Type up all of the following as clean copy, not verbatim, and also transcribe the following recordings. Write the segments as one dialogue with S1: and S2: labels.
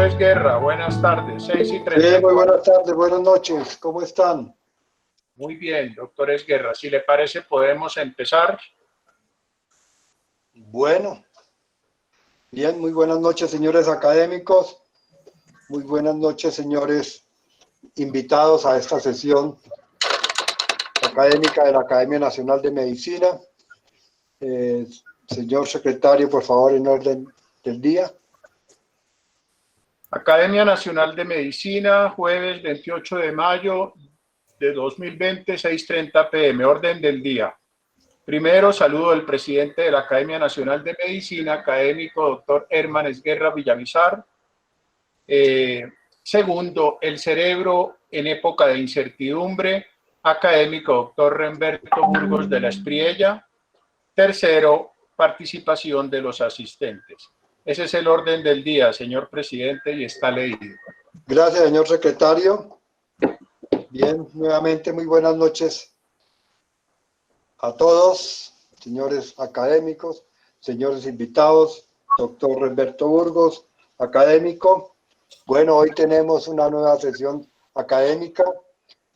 S1: Esguerra, buenas tardes, 6:30.
S2: Sí, muy buenas tardes, buenas noches, ¿cómo están?
S1: Muy bien, doctor Esguerra, si le parece podemos empezar.
S2: Bueno, bien, muy buenas noches, señores académicos, muy buenas noches, señores invitados a esta sesión académica de la Academia Nacional de Medicina. Señor secretario, por favor, en orden del día.
S1: Academia Nacional de Medicina, jueves 28 de mayo de 2020, 6:30 p.m., orden del día. Primero, saludo al presidente de la Academia Nacional de Medicina, académico doctor Herman Esguerra Villamizar. Segundo, el cerebro en época de incertidumbre, académico doctor Remberto Burgos de la Espriella. Tercero, participación de los asistentes. Ese es el orden del día, señor presidente, y está leído.
S2: Gracias, señor secretario. Bien, nuevamente muy buenas noches a todos, señores académicos, señores invitados, doctor Remberto Burgos, académico. Bueno, hoy tenemos una nueva sesión académica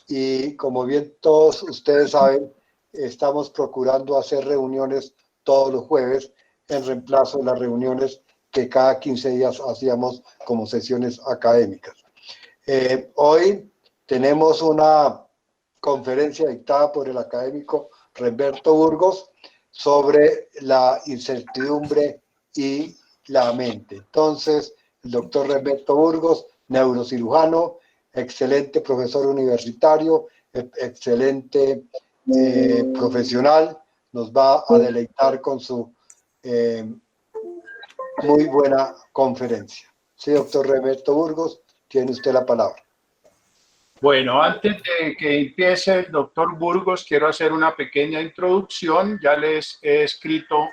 S2: y como bien todos ustedes saben, estamos procurando hacer reuniones todos los jueves en reemplazo de las reuniones que cada 15 días hacíamos como sesiones académicas. Hoy tenemos una conferencia dictada por el académico Remberto Burgos sobre la incertidumbre y la mente. Entonces, el doctor Remberto Burgos, neurocirujano, excelente profesor universitario, excelente profesional, nos va a deleitar con su muy buena conferencia. Sí, doctor Remberto Burgos, tiene usted la palabra.
S1: Bueno, antes de que empiece el doctor Burgos, quiero hacer una pequeña introducción. Ya les he escrito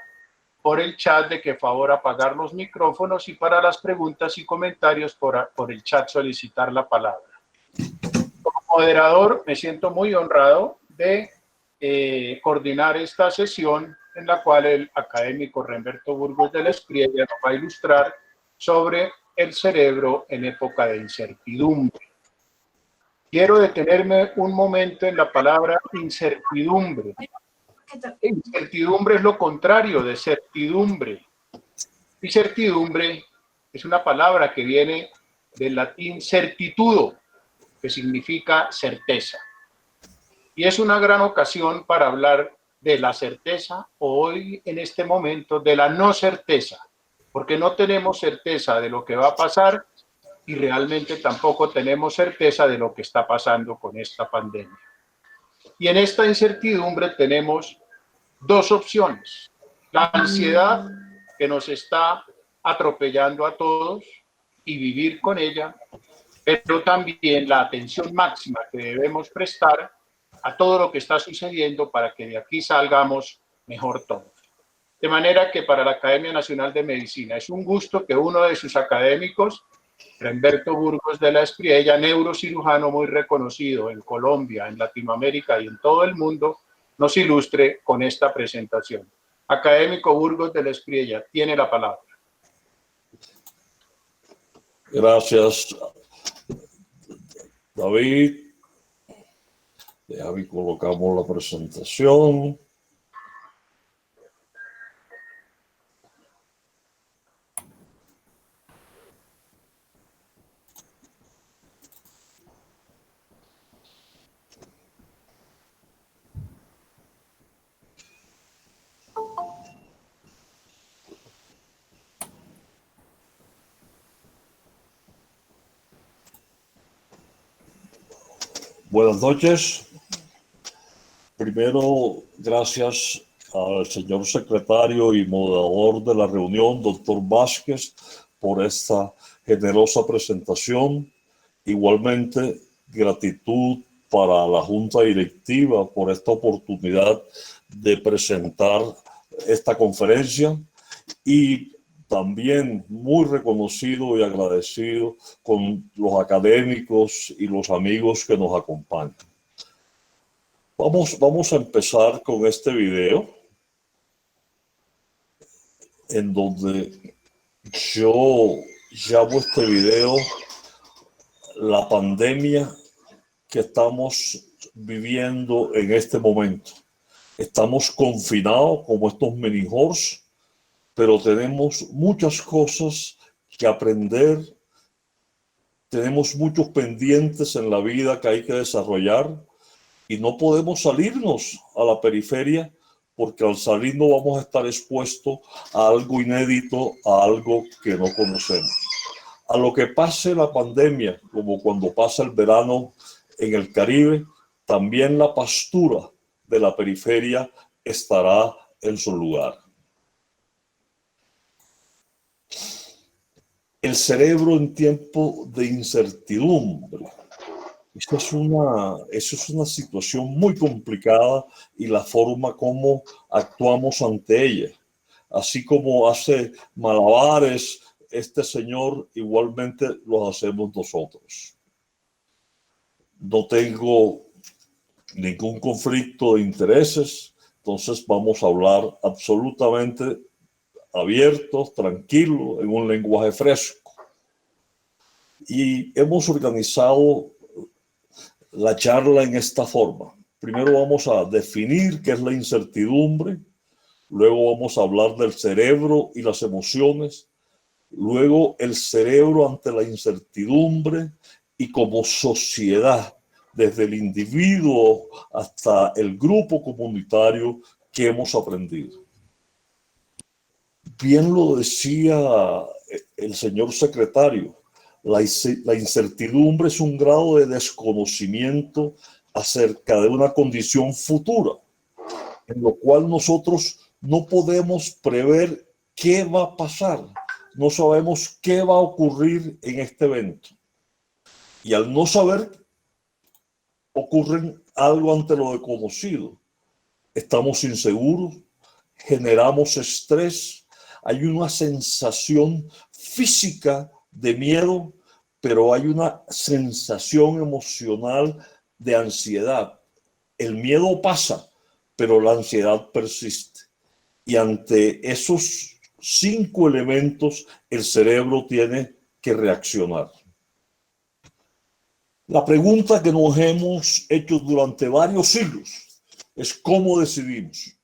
S1: por el chat de que favor apagar los micrófonos y para las preguntas y comentarios por el chat solicitar la palabra. Como moderador, me siento muy honrado de coordinar esta sesión en la cual el académico Remberto Burgos de la Espriella nos va a ilustrar sobre el cerebro en época de incertidumbre. Quiero detenerme un momento en la palabra incertidumbre. Incertidumbre es lo contrario de certidumbre. Incertidumbre es una palabra que viene del latín certitudo, que significa certeza. Y es una gran ocasión para hablar de la certeza, o hoy en este momento de la no certeza, porque no tenemos certeza de lo que va a pasar y realmente tampoco tenemos certeza de lo que está pasando con esta pandemia. Y en esta incertidumbre tenemos dos opciones: la ansiedad, que nos está atropellando a todos, y vivir con ella, pero también la atención máxima que debemos prestar a todo lo que está sucediendo para que de aquí salgamos mejor todos. De manera que para la Academia Nacional de Medicina es un gusto que uno de sus académicos, Remberto Burgos de la Espriella, neurocirujano muy reconocido en Colombia, en Latinoamérica y en todo el mundo, nos ilustre con esta presentación. Académico Burgos de la Espriella, tiene la palabra.
S3: Gracias, David. Ahí colocamos la presentación. Buenas noches. Primero, gracias al señor secretario y moderador de la reunión, doctor Vázquez, por esta generosa presentación. Igualmente, gratitud para la Junta Directiva por esta oportunidad de presentar esta conferencia y también muy reconocido y agradecido con los académicos y los amigos que nos acompañan. Vamos a empezar con este video en donde yo llamo este video la pandemia que estamos viviendo en este momento. Estamos confinados como estos mini horse, pero tenemos muchas cosas que aprender. Tenemos muchos pendientes en la vida que hay que desarrollar y no podemos salirnos a la periferia porque al salirnos vamos a estar expuestos a algo inédito, a algo que no conocemos. A lo que pase la pandemia, como cuando pasa el verano en el Caribe, también la pastura de la periferia estará en su lugar. El cerebro en tiempo de incertidumbre. Eso es una situación muy complicada y la forma como actuamos ante ella. Así como hace malabares este señor, igualmente los hacemos nosotros. No tengo ningún conflicto de intereses, entonces vamos a hablar absolutamente abiertos, tranquilos, en un lenguaje fresco. Y hemos organizado la charla en esta forma. Primero vamos a definir qué es la incertidumbre, luego vamos a hablar del cerebro y las emociones, luego el cerebro ante la incertidumbre y como sociedad, desde el individuo hasta el grupo comunitario que hemos aprendido. Bien lo decía el señor secretario, la incertidumbre es un grado de desconocimiento acerca de una condición futura, en lo cual nosotros no podemos prever qué va a pasar, no sabemos qué va a ocurrir en este evento. Y al no saber, ocurre algo ante lo desconocido. Estamos inseguros, generamos estrés, hay una sensación física de miedo, pero hay una sensación emocional de ansiedad. El miedo pasa, pero la ansiedad persiste. Y ante esos 5 elementos, el cerebro tiene que reaccionar. La pregunta que nos hemos hecho durante varios siglos es ¿cómo decidimos?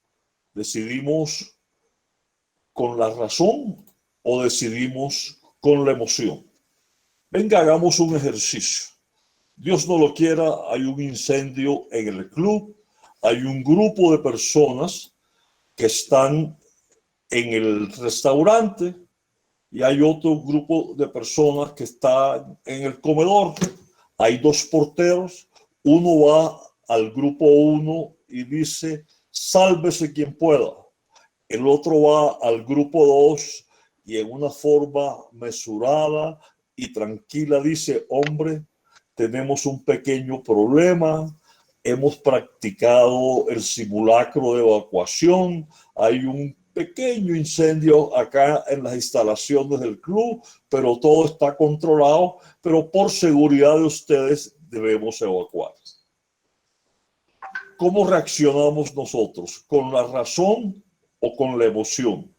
S3: ¿Decidimos con la razón o decidimos con la emoción? Venga, hagamos un ejercicio. Dios no lo quiera, hay un incendio en el club, hay un grupo de personas que están en el restaurante y hay otro grupo de personas que están en el comedor. Hay 2 porteros, uno va al grupo 1 y dice, sálvese quien pueda. El otro va al grupo 2 y en una forma mesurada y tranquila dice, hombre, tenemos un pequeño problema, hemos practicado el simulacro de evacuación, hay un pequeño incendio acá en las instalaciones del club, pero todo está controlado, pero por seguridad de ustedes debemos evacuar. ¿Cómo reaccionamos nosotros? ¿Con la razón o con la emoción?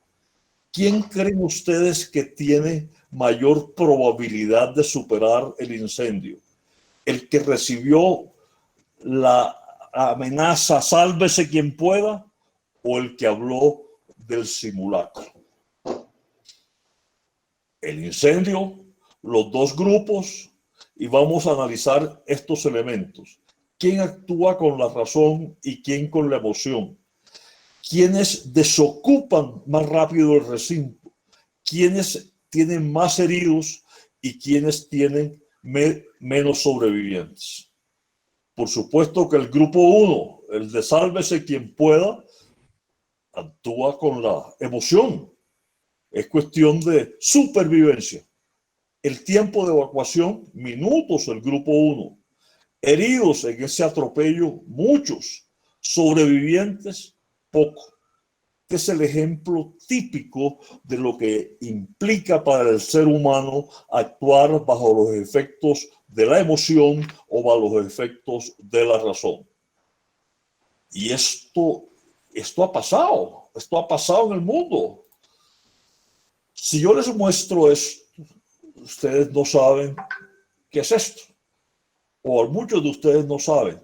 S3: ¿Quién creen ustedes que tiene mayor probabilidad de superar el incendio? ¿El que recibió la amenaza, sálvese quien pueda, o el que habló del simulacro? El incendio, los 2 grupos, y vamos a analizar estos elementos. ¿Quién actúa con la razón y quién con la emoción? ¿Quiénes desocupan más rápido el recinto? ¿Quiénes tienen más heridos y quiénes tienen menos sobrevivientes? Por supuesto que el grupo 1, el de sálvese quien pueda, actúa con la emoción. Es cuestión de supervivencia. El tiempo de evacuación, minutos el grupo 1. Heridos en ese atropello, muchos. Sobrevivientes, poco. Este es el ejemplo típico de lo que implica para el ser humano actuar bajo los efectos de la emoción o bajo los efectos de la razón. Y esto ha pasado en el mundo. Si yo les muestro esto, ustedes no saben qué es esto, o muchos de ustedes no saben.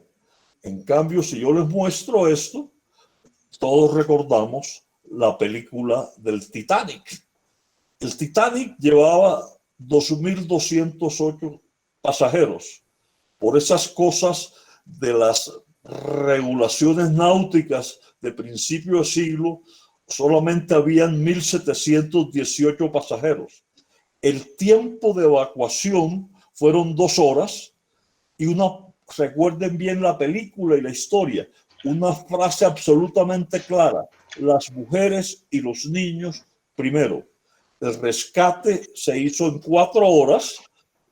S3: En cambio, si yo les muestro esto, todos recordamos la película del Titanic. El Titanic llevaba 2.208 pasajeros. Por esas cosas de las regulaciones náuticas de principio de siglo, solamente habían 1.718 pasajeros. El tiempo de evacuación fueron 2 horas y recuerden bien la película y la historia, una frase absolutamente clara: las mujeres y los niños primero. El rescate se hizo en 4 horas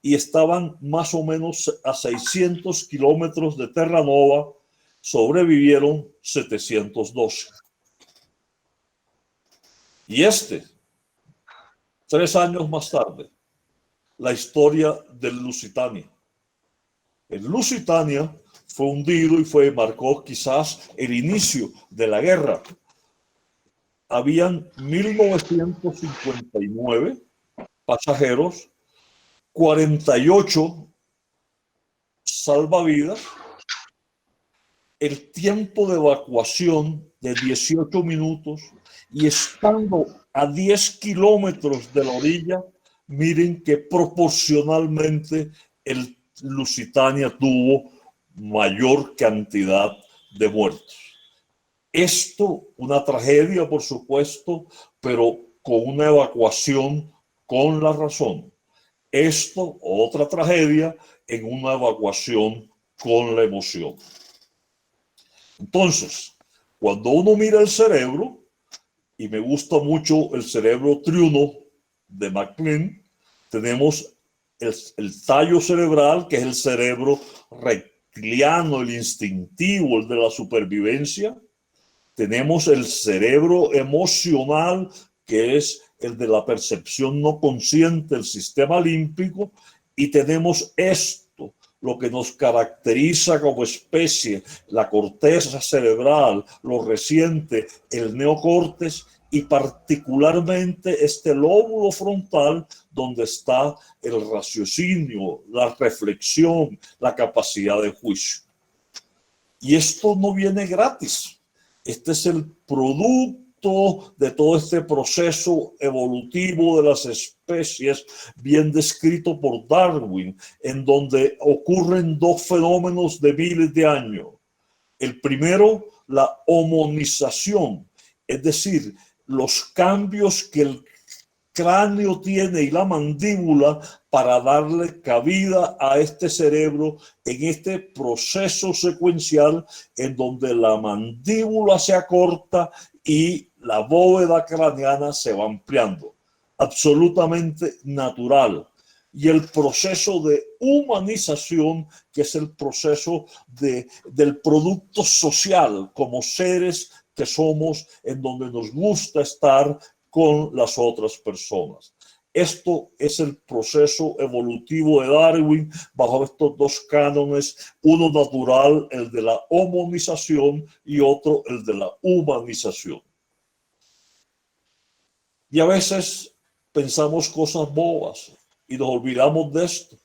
S3: y estaban más o menos a 600 kilómetros de Terranova. Sobrevivieron 712. Y 3 años más tarde, la historia del Lusitania. El Lusitania fue hundido y marcó quizás el inicio de la guerra. Habían 1.959 pasajeros, 48 salvavidas, el tiempo de evacuación de 18 minutos y estando a 10 kilómetros de la orilla, miren que proporcionalmente el Lusitania tuvo mayor cantidad de muertos. Esto, una tragedia, por supuesto, pero con una evacuación con la razón. Esto, otra tragedia, en una evacuación con la emoción. Entonces, cuando uno mira el cerebro, y me gusta mucho el cerebro triuno de MacLean, tenemos el tallo cerebral, que es el cerebro reptiliano, el instintivo, el de la supervivencia. Tenemos el cerebro emocional, que es el de la percepción no consciente, el sistema límbico, y tenemos esto, lo que nos caracteriza como especie, la corteza cerebral, lo reciente, el neocórtex, y particularmente este lóbulo frontal, donde está el raciocinio, la reflexión, la capacidad de juicio. Y esto no viene gratis. Este es el producto de todo este proceso evolutivo de las especies, bien descrito por Darwin, en donde ocurren 2 fenómenos de miles de años. El primero, la homonización, es decir, los cambios que el cráneo tiene y la mandíbula para darle cabida a este cerebro en este proceso secuencial en donde la mandíbula se acorta y la bóveda craneana se va ampliando. Absolutamente natural. Y el proceso de humanización, que es el proceso del producto social como seres que somos, en donde nos gusta estar con las otras personas. Esto es el proceso evolutivo de Darwin bajo estos 2 cánones, uno natural, el de la homonización, y otro, el de la humanización. Y a veces pensamos cosas bobas y nos olvidamos de esto,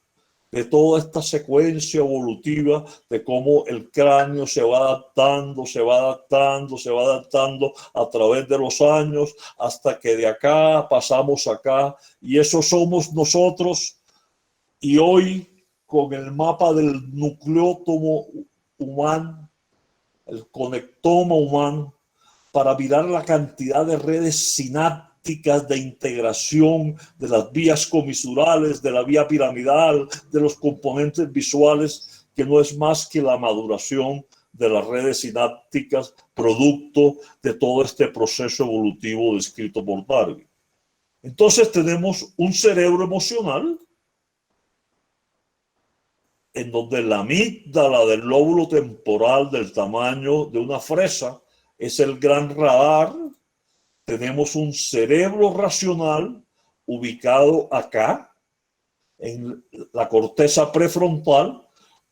S3: de toda esta secuencia evolutiva, de cómo el cráneo se va adaptando, se va adaptando, se va adaptando a través de los años, hasta que de acá pasamos acá, y eso somos nosotros. Y hoy, con el mapa del nucleótomo humano, el conectoma humano, para mirar la cantidad de redes sinápticas de integración de las vías comisurales, de la vía piramidal, de los componentes visuales, que no es más que la maduración de las redes sinápticas, producto de todo este proceso evolutivo descrito por Darwin. Entonces tenemos un cerebro emocional, en donde la amígdala del lóbulo temporal del tamaño de una fresa es el gran radar. Tenemos un cerebro racional ubicado acá, en la corteza prefrontal,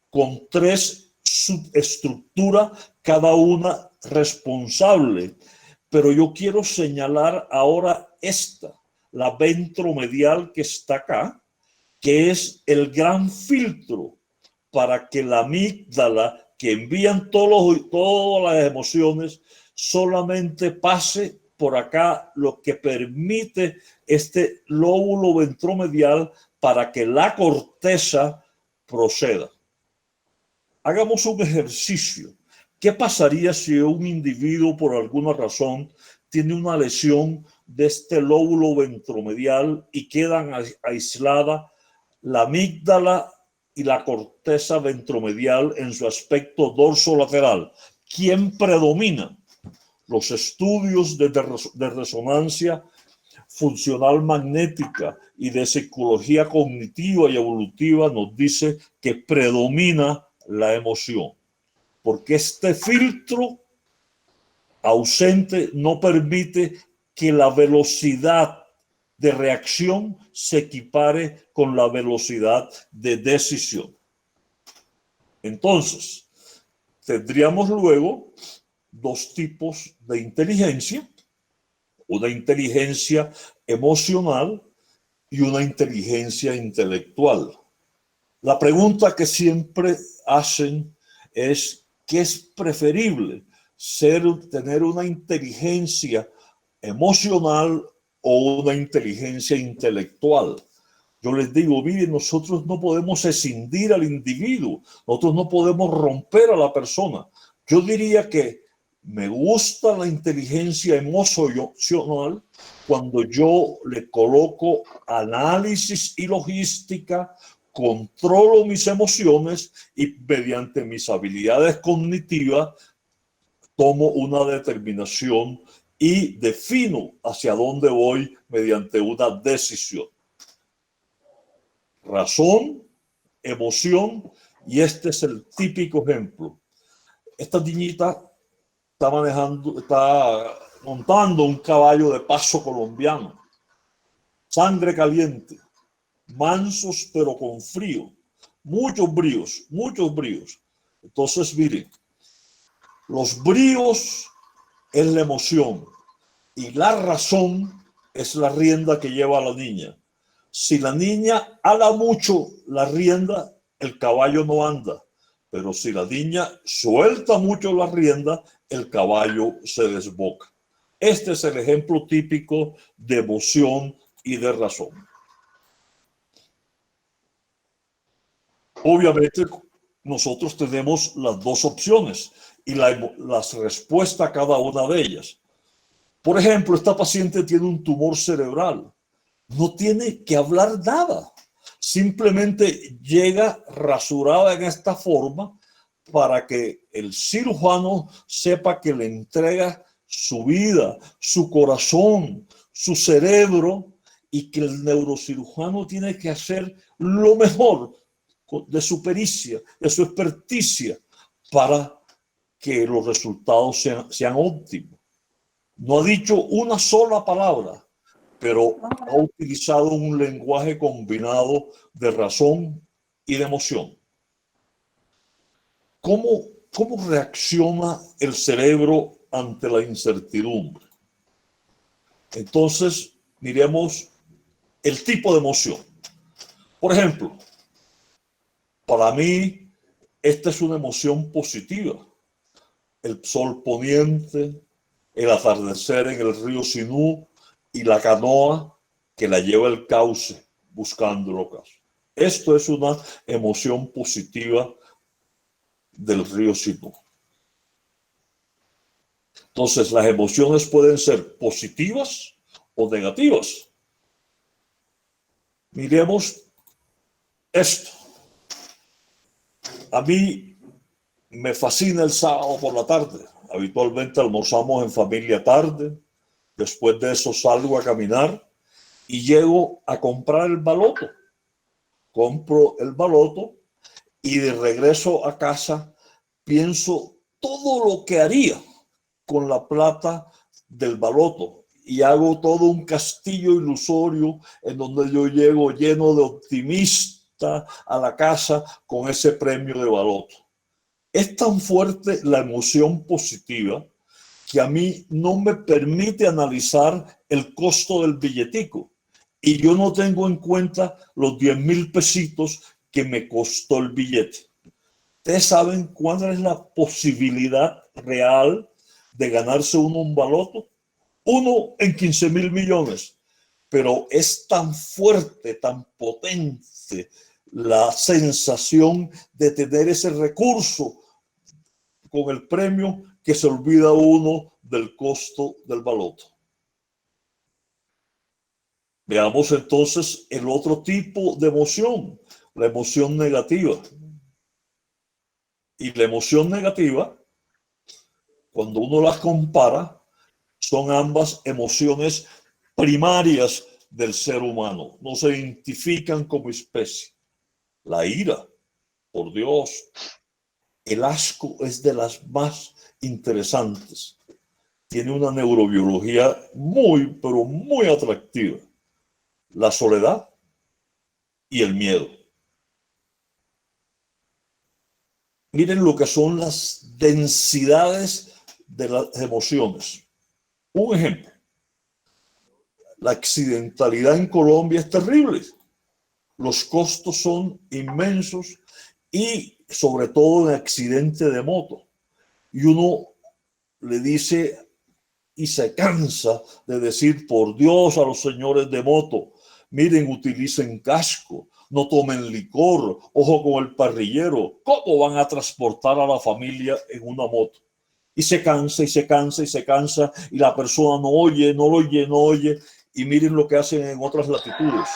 S3: con 3 subestructuras, cada una responsable. Pero yo quiero señalar ahora esta, la ventromedial, que está acá, que es el gran filtro para que la amígdala, que envían todas las emociones, solamente pase por acá, lo que permite este lóbulo ventromedial para que la corteza proceda. Hagamos un ejercicio. ¿Qué pasaría si un individuo por alguna razón tiene una lesión de este lóbulo ventromedial y quedan aisladas la amígdala y la corteza ventromedial en su aspecto dorsolateral? ¿Quién predomina? Los estudios de resonancia funcional magnética y de psicología cognitiva y evolutiva nos dice que predomina la emoción, porque este filtro ausente no permite que la velocidad de reacción se equipare con la velocidad de decisión. Entonces, tendríamos luego dos tipos de inteligencia: una inteligencia emocional y una inteligencia intelectual. La pregunta que siempre hacen es: ¿qué es preferible? ¿Tener una inteligencia emocional o una inteligencia intelectual? Yo les digo, miren, nosotros no podemos escindir al individuo, nosotros no podemos romper a la persona. Yo diría que me gusta la inteligencia emocional cuando yo le coloco análisis y logística, controlo mis emociones y mediante mis habilidades cognitivas tomo una determinación y defino hacia dónde voy mediante una decisión. Razón, emoción, y este es el típico ejemplo. Esta niñita está montando un caballo de paso colombiano, sangre caliente, mansos pero con frío, muchos bríos, muchos bríos. Entonces, miren, los bríos es la emoción y la razón es la rienda que lleva la niña. Si la niña ala mucho la rienda, el caballo no anda. Pero si la niña suelta mucho la rienda, el caballo se desboca. Este es el ejemplo típico de emoción y de razón. Obviamente, nosotros tenemos las dos opciones y las respuestas a cada una de ellas. Por ejemplo, esta paciente tiene un tumor cerebral. No tiene que hablar nada. Simplemente llega rasurada en esta forma para que el cirujano sepa que le entrega su vida, su corazón, su cerebro, y que el neurocirujano tiene que hacer lo mejor de su pericia, de su experticia, para que los resultados sean óptimos. No ha dicho una sola palabra, pero ha utilizado un lenguaje combinado de razón y de emoción. ¿Cómo reacciona el cerebro ante la incertidumbre? Entonces, miremos el tipo de emoción. Por ejemplo, para mí, esta es una emoción positiva. El sol poniente, el atardecer en el río Sinú y la canoa que la lleva el cauce buscando el ocaso. Esto es una emoción positiva del río Sinú. Entonces, las emociones pueden ser positivas o negativas. Miremos esto. A mí me fascina el sábado por la tarde. Habitualmente almorzamos en familia tarde. Después de eso salgo a caminar y llego a comprar el baloto. Compro el baloto y de regreso a casa pienso todo lo que haría con la plata del baloto y hago todo un castillo ilusorio en donde yo llego lleno de optimista a la casa con ese premio de baloto. Es tan fuerte la emoción positiva que a mí no me permite analizar el costo del billetico y yo no tengo en cuenta los 10,000 pesitos que me costó el billete. ¿Ustedes saben cuál es la posibilidad real de ganarse uno un baloto? 1 en 15,000 millones. Pero es tan fuerte, tan potente la sensación de tener ese recurso con el premio que se olvida uno del costo del baloto. Veamos entonces el otro tipo de emoción, la emoción negativa. Y la emoción negativa, cuando uno las compara, son ambas emociones primarias del ser humano. No se identifican como especie. La ira, por Dios. El asco es de las más interesantes. Tiene una neurobiología muy, pero muy atractiva. La soledad y el miedo. Miren lo que son las densidades de las emociones. Un ejemplo. La accidentalidad en Colombia es terrible. Los costos son inmensos y sobre todo en accidente de moto. Y uno le dice y se cansa de decir, por Dios, a los señores de moto, miren, utilicen casco, no tomen licor, ojo con el parrillero. ¿Cómo van a transportar a la familia en una moto? Y se cansa y se cansa y se cansa y la persona no oye, no oye, no oye. Y miren lo que hacen en otras latitudes.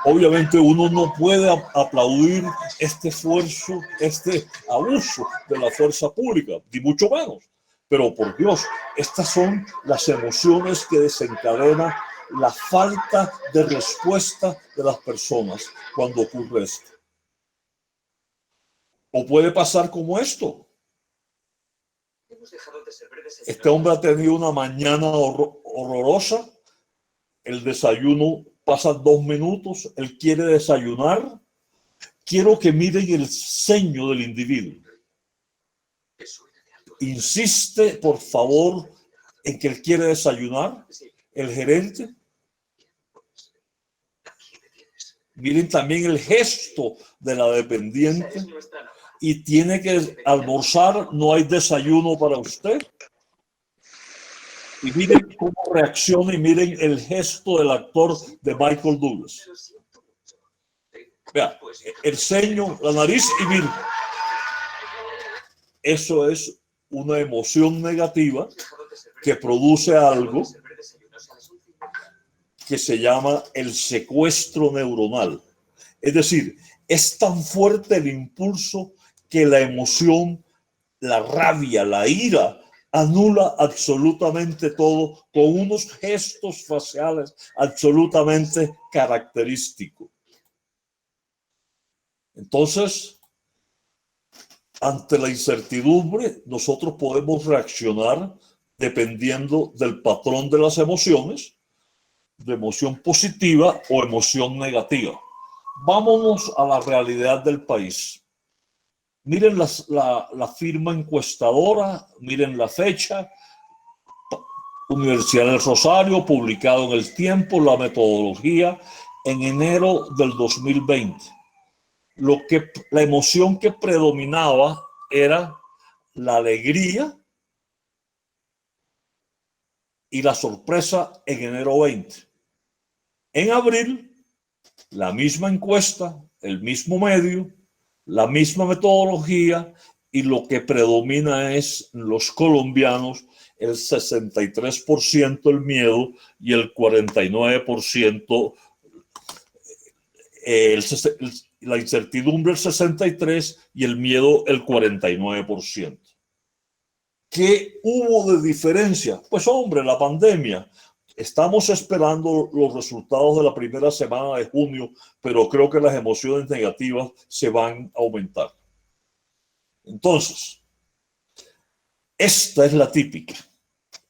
S3: Obviamente uno no puede aplaudir este esfuerzo, este abuso de la fuerza pública, ni mucho menos. Pero por Dios, estas son las emociones que desencadena la falta de respuesta de las personas cuando ocurre esto. O puede pasar como esto. Este hombre ha tenido una mañana horrorosa, el desayuno pasa 2 minutos, él quiere desayunar. Quiero que miren el ceño del individuo. Insiste, por favor, en que él quiere desayunar. El gerente. Miren también el gesto de la dependiente. Y tiene que almorzar, no hay desayuno para usted. Y miren cómo reacciona y miren el gesto del actor de Michael Douglas. Vea, el ceño, la nariz y miren. Eso es una emoción negativa que produce algo que se llama el secuestro neuronal. Es decir, es tan fuerte el impulso que la emoción, la rabia, la ira, anula absolutamente todo con unos gestos faciales absolutamente característicos. Entonces, ante la incertidumbre, nosotros podemos reaccionar dependiendo del patrón de las emociones, de emoción positiva o emoción negativa. Vámonos a la realidad del país. Miren la firma encuestadora, miren la fecha, Universidad del Rosario, publicado en El Tiempo, la metodología, en enero del 2020. La emoción que predominaba era la alegría y la sorpresa en enero 20. En abril, la misma encuesta, el mismo medio, la misma metodología, y lo que predomina es los colombianos el 63% el miedo y el 49% la incertidumbre el 63% y el miedo el 49%. ¿Qué hubo de diferencia? Pues hombre, la pandemia. Estamos esperando los resultados de la primera semana de junio, pero creo que las emociones negativas se van a aumentar. Entonces, esta es la típica,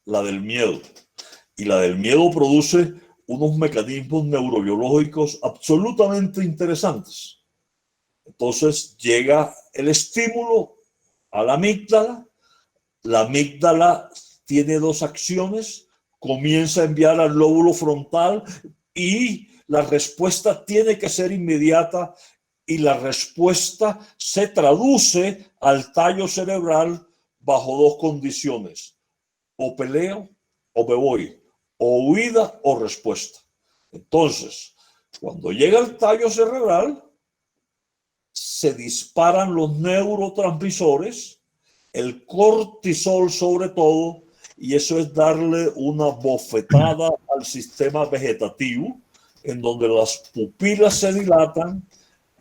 S3: la del miedo. Y la del miedo produce unos mecanismos neurobiológicos absolutamente interesantes. Entonces llega el estímulo a la amígdala, La amígdala tiene dos acciones, comienza a enviar al lóbulo frontal y la respuesta tiene que ser inmediata y la respuesta se traduce al tallo cerebral bajo dos condiciones: o peleo o me voy, o huida o respuesta. Entonces, cuando llega el tallo cerebral, se disparan los neurotransmisores, el cortisol sobre todo, y eso es darle una bofetada al sistema vegetativo, en donde las pupilas se dilatan,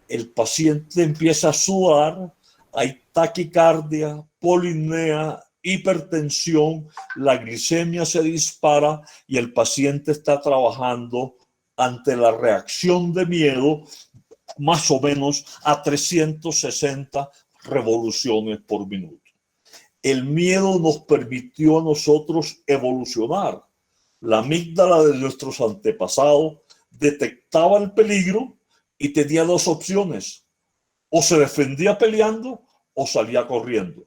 S3: el paciente empieza a sudar, hay taquicardia, polinea, hipertensión, la glicemia se dispara y el paciente está trabajando ante la reacción de miedo más o menos a 360 revoluciones por minuto. El miedo nos permitió a nosotros evolucionar. La amígdala de nuestros antepasados detectaba el peligro y tenía dos opciones: o se defendía peleando o salía corriendo.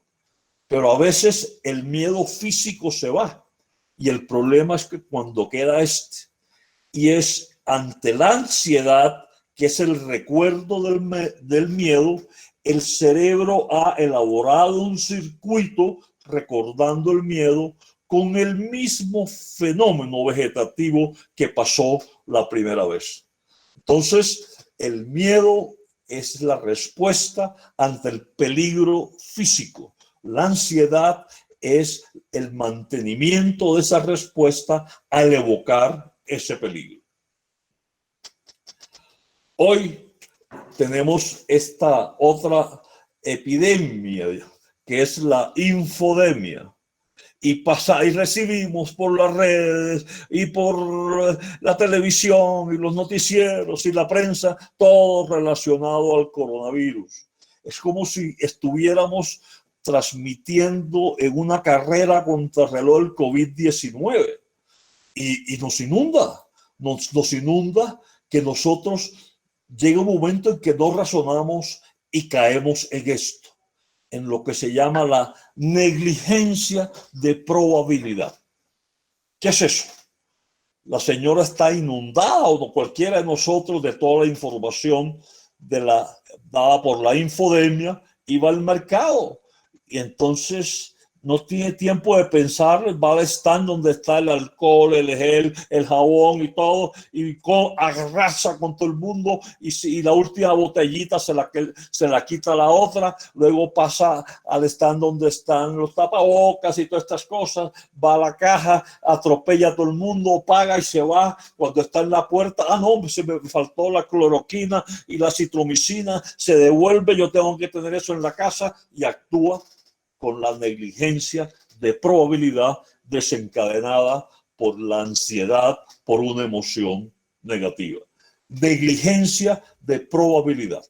S3: Pero a veces el miedo físico se va y el problema es que cuando queda y es ante la ansiedad, que es el recuerdo del miedo, el cerebro ha elaborado un circuito recordando el miedo con el mismo fenómeno vegetativo que pasó la primera vez. Entonces, el miedo es la respuesta ante el peligro físico. La ansiedad es el mantenimiento de esa respuesta al evocar ese peligro. Hoy tenemos esta otra epidemia que es la infodemia. Y recibimos por las redes y por la televisión y los noticieros y la prensa todo relacionado al coronavirus. Es como si estuviéramos transmitiendo en una carrera contra el reloj el COVID-19 y nos inunda que nosotros llega un momento en que no razonamos y caemos en esto, en lo que se llama la negligencia de probabilidad. ¿Qué es eso? La señora está inundada, o cualquiera de nosotros, de toda la información dada por la infodemia, y va al mercado. Y entonces no tiene tiempo de pensar, va al stand donde está el alcohol, el gel, el jabón y todo, y arrasa con todo el mundo, y la última botellita se la quita la otra, luego pasa al stand donde están los tapabocas y todas estas cosas, va a la caja, atropella a todo el mundo, paga y se va. Cuando está en la puerta, no, se me faltó la cloroquina y la citromicina, se devuelve, yo tengo que tener eso en la casa, y actúa con la negligencia de probabilidad desencadenada por la ansiedad, por una emoción negativa. Negligencia de probabilidad.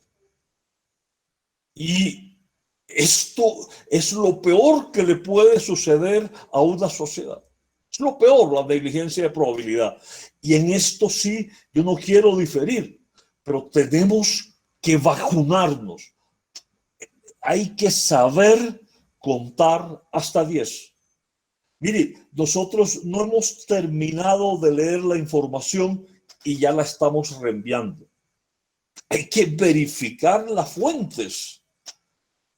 S3: Y esto es lo peor que le puede suceder a una sociedad. Es lo peor, la negligencia de probabilidad. Y en esto sí, yo no quiero diferir, pero tenemos que vacunarnos. Hay que saber contar hasta 10. Mire, nosotros no hemos terminado de leer la información y ya la estamos reenviando. Hay que verificar las fuentes.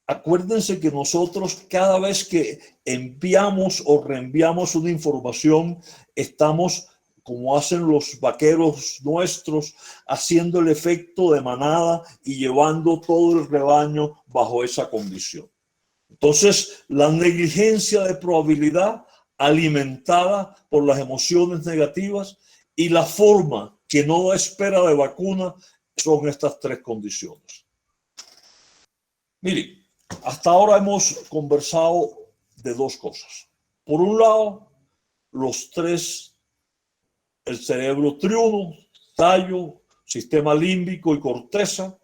S3: Acuérdense que nosotros cada vez que enviamos o reenviamos una información, estamos, como hacen los vaqueros nuestros, haciendo el efecto de manada y llevando todo el rebaño bajo esa condición. Entonces, la negligencia de probabilidad alimentada por las emociones negativas y la forma que no da espera de vacuna son estas tres condiciones. Mire, hasta ahora hemos conversado de dos cosas. Por un lado, los tres, el cerebro triuno, tallo, sistema límbico y corteza.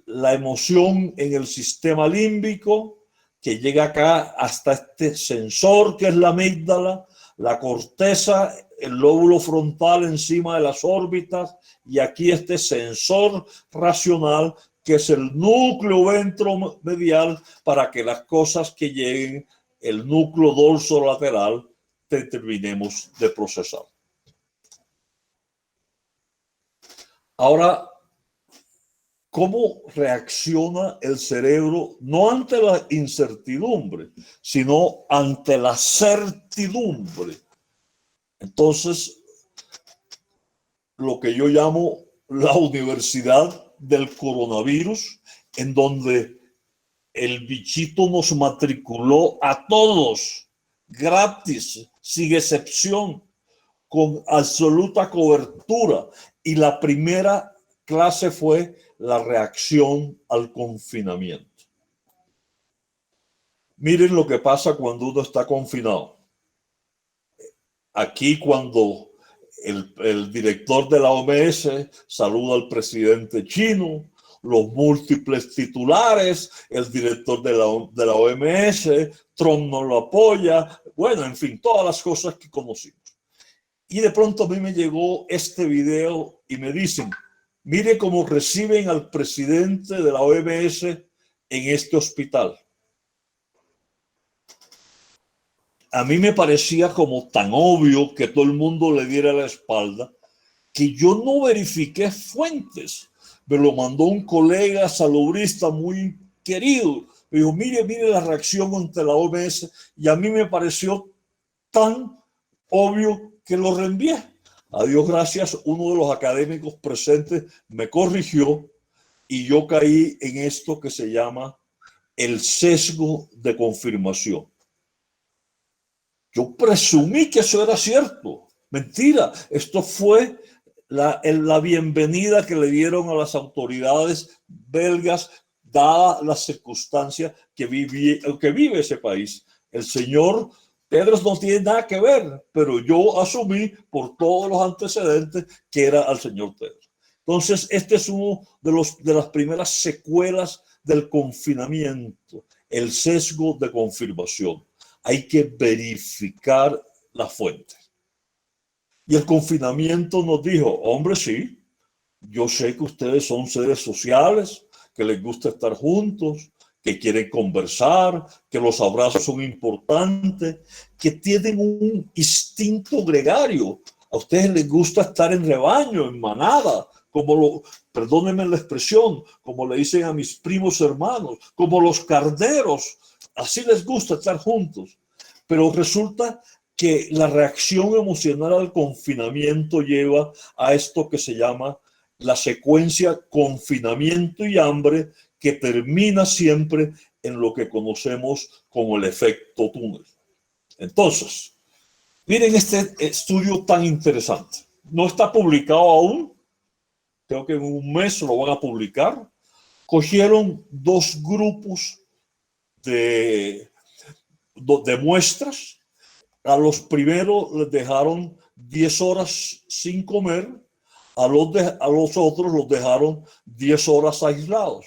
S3: La emoción en el sistema límbico, que llega acá hasta este sensor que es la amígdala, la corteza, el lóbulo frontal encima de las órbitas, y aquí este sensor racional que es el núcleo ventromedial para que las cosas que lleguen el núcleo dorsolateral terminemos de procesar. Ahora, ¿cómo reacciona el cerebro no ante la incertidumbre, sino ante la certidumbre? Entonces, lo que yo llamo la universidad del coronavirus, en donde el bichito nos matriculó a todos gratis, sin excepción, con absoluta cobertura. Y la primera clase fue la reacción al confinamiento. Miren lo que pasa cuando uno está confinado. Aquí cuando el director de la OMS saluda al presidente chino, los múltiples titulares, el director de la OMS, Trump no lo apoya, bueno, en fin, todas las cosas que conocimos. Y de pronto a mí me llegó este video y me dicen, mire cómo reciben al presidente de la OMS en este hospital. A mí me parecía como tan obvio que todo el mundo le diera la espalda que yo no verifiqué fuentes. Me lo mandó un colega salubrista muy querido. Me dijo, mire la reacción ante la OMS. Y a mí me pareció tan obvio que lo reenvié. A Dios gracias, uno de los académicos presentes me corrigió y yo caí en esto que se llama el sesgo de confirmación. Yo presumí que eso era cierto. Mentira, esto fue la bienvenida que le dieron a las autoridades belgas, dada las circunstancias que vive ese país. El señor Tedros no tiene nada que ver, pero yo asumí por todos los antecedentes que era al señor Tedros. Entonces, este es uno de las primeras secuelas del confinamiento, el sesgo de confirmación. Hay que verificar la fuente. Y el confinamiento nos dijo, hombre, sí, yo sé que ustedes son seres sociales, que les gusta estar juntos, que quieren conversar, que los abrazos son importantes, que tienen un instinto gregario. A ustedes les gusta estar en rebaño, en manada, perdónenme la expresión, como le dicen a mis primos hermanos, como los carneros. Así les gusta estar juntos. Pero resulta que la reacción emocional al confinamiento lleva a esto que se llama la secuencia confinamiento y hambre, que termina siempre en lo que conocemos como el efecto túnel. Entonces, miren este estudio tan interesante. No está publicado aún. Creo que en un mes lo van a publicar. Cogieron dos grupos de muestras. A los primeros les dejaron 10 horas sin comer, a los otros los dejaron 10 horas aislados.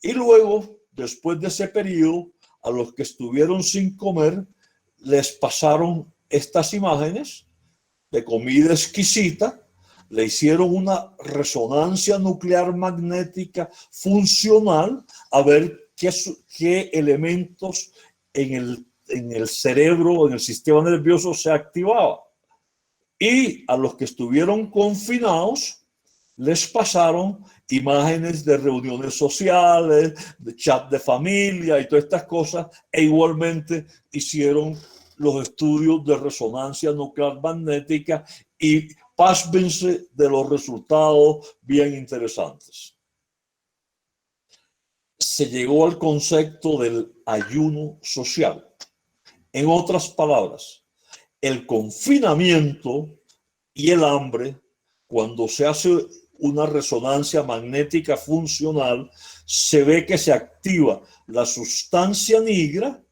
S3: Y luego, después de ese periodo, a los que estuvieron sin comer, les pasaron estas imágenes de comida exquisita, le hicieron una resonancia nuclear magnética funcional a ver qué elementos en el cerebro, en el sistema nervioso se activaba. Y a los que estuvieron confinados les pasaron imágenes de reuniones sociales, de chat de familia y todas estas cosas, e igualmente hicieron los estudios de resonancia nuclear magnética y pásbense de los resultados bien interesantes. Se llegó al concepto del ayuno social. En otras palabras, el confinamiento y el hambre, cuando se hace una resonancia magnética funcional, se ve que se activa la sustancia negra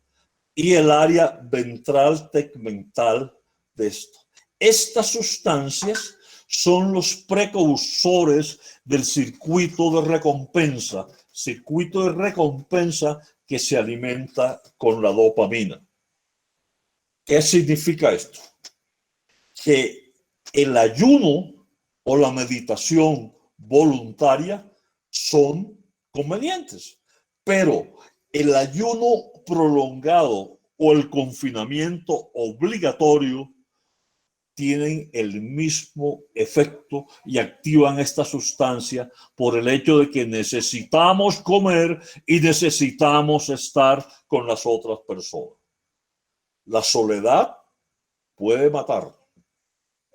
S3: y el área ventral tegmental de esto. Estas sustancias son los precursores del circuito de recompensa que se alimenta con la dopamina. ¿Qué significa esto? Que el ayuno o la meditación voluntaria son convenientes, pero el ayuno prolongado o el confinamiento obligatorio tienen el mismo efecto y activan esta sustancia por el hecho de que necesitamos comer y necesitamos estar con las otras personas. La soledad puede matar,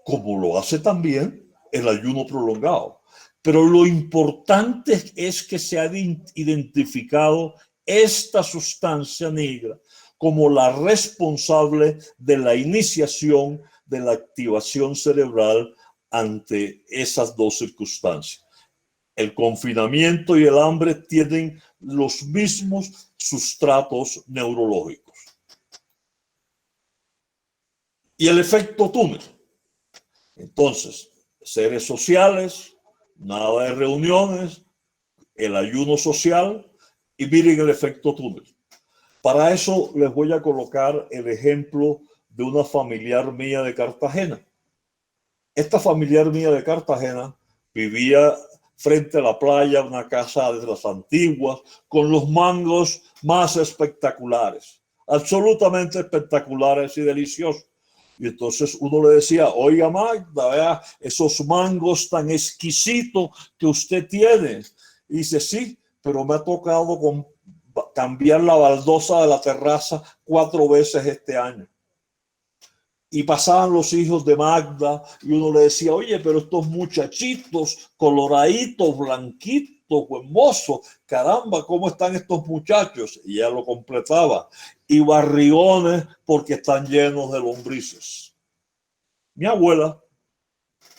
S3: como lo hace también el ayuno prolongado. Pero lo importante es que se ha identificado esta sustancia negra como la responsable de la iniciación de la activación cerebral ante esas dos circunstancias. El confinamiento y el hambre tienen los mismos sustratos neurológicos. Y el efecto túnel. Entonces, seres sociales, nada de reuniones, el ayuno social y miren el efecto túnel. Para eso les voy a colocar el ejemplo de una familiar mía de Cartagena. Esta familiar mía de Cartagena vivía frente a la playa, una casa de las antiguas, con los mangos más espectaculares, absolutamente espectaculares y deliciosos. Y entonces uno le decía, oiga Magda, vea esos mangos tan exquisitos que usted tiene. Y dice, sí, pero me ha tocado cambiar la baldosa de la terraza 4 veces este año. Y pasaban los hijos de Magda y uno le decía, oye, pero estos muchachitos coloraditos, blanquitos, hermosos, caramba, ¿cómo están estos muchachos? Y ella lo completaba. Y barriones porque están llenos de lombrices. Mi abuela,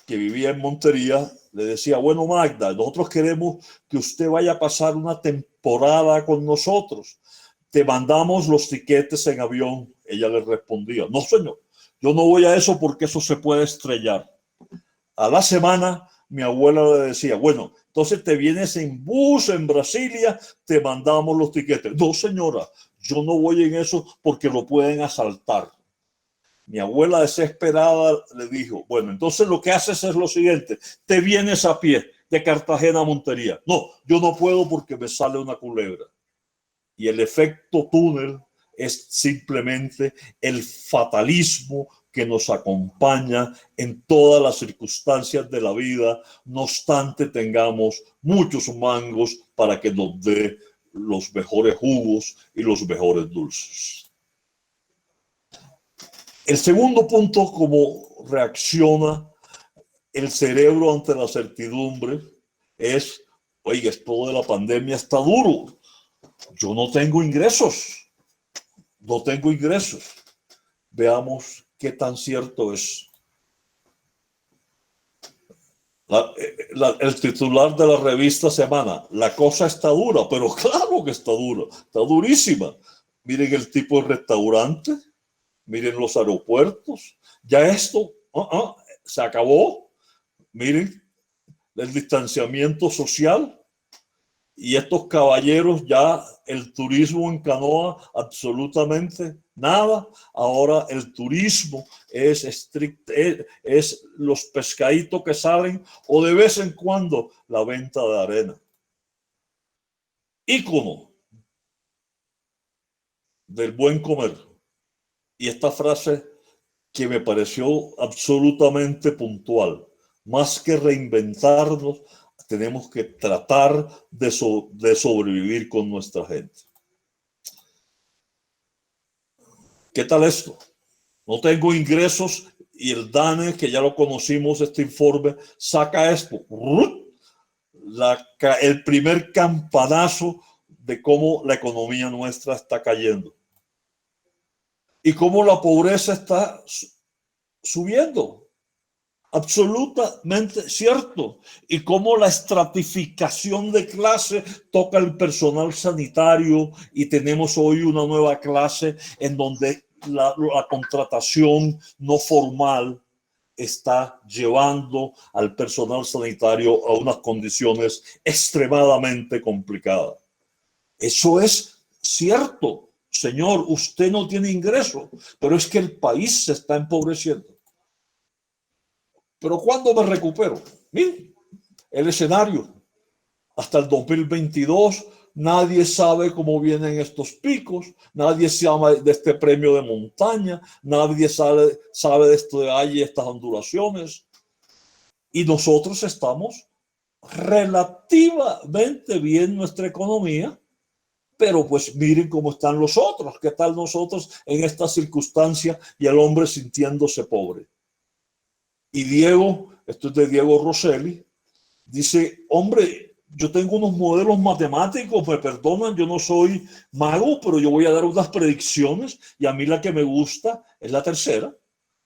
S3: que vivía en Montería, le decía, bueno, Magda, nosotros queremos que usted vaya a pasar una temporada con nosotros. Te mandamos los tiquetes en avión. Ella le respondía, no, señor. Yo no voy a eso porque eso se puede estrellar. A la semana, mi abuela le decía, bueno, entonces te vienes en bus en Brasilia, te mandamos los tiquetes. No, señora, yo no voy en eso porque lo pueden asaltar. Mi abuela desesperada le dijo, bueno, entonces lo que haces es lo siguiente, te vienes a pie de Cartagena a Montería. No, yo no puedo porque me sale una culebra. Y el efecto túnel es simplemente el fatalismo que nos acompaña en todas las circunstancias de la vida, no obstante tengamos muchos mangos para que nos dé los mejores jugos y los mejores dulces. El segundo punto, cómo reacciona el cerebro ante la certidumbre, es, oiga, esto de la pandemia está duro. Yo no tengo ingresos. No tengo ingresos. Veamos qué tan cierto es. El titular de la revista Semana, la cosa está dura, pero claro que está dura, está durísima. Miren el tipo de restaurante, miren los aeropuertos, ya esto se acabó. Miren el distanciamiento social. Y estos caballeros ya el turismo en canoa absolutamente nada. Ahora el turismo es estricto, es los pescaditos que salen o de vez en cuando la venta de arena. Ícono del buen comer. Y esta frase que me pareció absolutamente puntual. Más que reinventarnos, tenemos que tratar de sobrevivir con nuestra gente. ¿Qué tal esto? No tengo ingresos y el DANE, que ya lo conocimos, este informe, saca esto. El primer campanazo de cómo la economía nuestra está cayendo. Y cómo la pobreza está subiendo. Absolutamente cierto. Y cómo la estratificación de clase toca el personal sanitario y tenemos hoy una nueva clase en donde la contratación no formal está llevando al personal sanitario a unas condiciones extremadamente complicadas. Eso es cierto. Señor, usted no tiene ingreso, pero es que el país se está empobreciendo. Pero ¿cuándo me recupero? Miren, el escenario. Hasta el 2022 nadie sabe cómo vienen estos picos, nadie sabe de este premio de montaña, nadie sabe de esto de ahí, estas ondulaciones. Y nosotros estamos relativamente bien nuestra economía, pero pues miren cómo están los otros, qué tal nosotros en esta circunstancia y el hombre sintiéndose pobre. Y Diego, esto es de Diego Rosselli, dice, hombre, yo tengo unos modelos matemáticos, me perdonan, yo no soy mago, pero yo voy a dar unas predicciones y a mí la que me gusta es la tercera.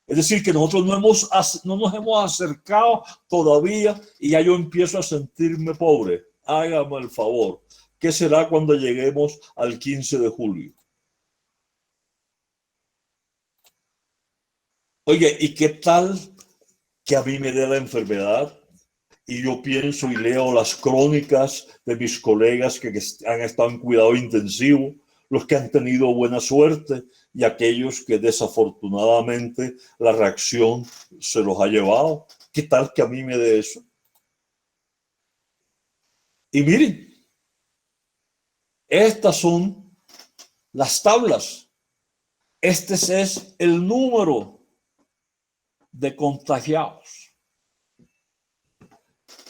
S3: Es decir, que nosotros no nos hemos acercado todavía y ya yo empiezo a sentirme pobre. Hágame el favor. ¿Qué será cuando lleguemos al 15 de julio? Oye, ¿y qué tal que a mí me dé la enfermedad? Y yo pienso y leo las crónicas de mis colegas que han estado en cuidado intensivo, los que han tenido buena suerte y aquellos que desafortunadamente la reacción se los ha llevado. ¿Qué tal que a mí me dé eso? Y miren, estas son las tablas. Este es el número de contagiados.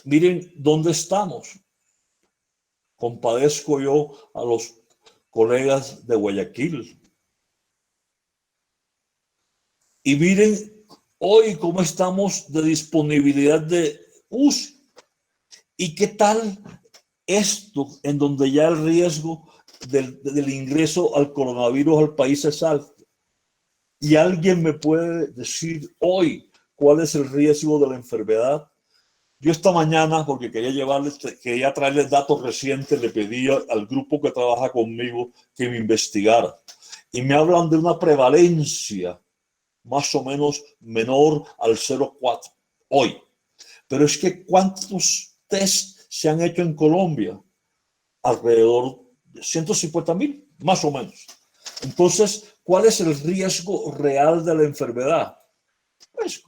S3: Miren dónde estamos. Compadezco yo a los colegas de Guayaquil. Y miren hoy cómo estamos de disponibilidad de UCI. ¿Y qué tal esto en donde ya el riesgo del ingreso al coronavirus al país es alto? ¿Y alguien me puede decir hoy cuál es el riesgo de la enfermedad? Yo esta mañana, porque quería traerles datos recientes, le pedí al grupo que trabaja conmigo que me investigara. Y me hablan de una prevalencia más o menos menor al 0,4 hoy. Pero es que ¿cuántos test se han hecho en Colombia? Alrededor de 150,000, más o menos. Entonces, ¿cuál es el riesgo real de la enfermedad? Pues,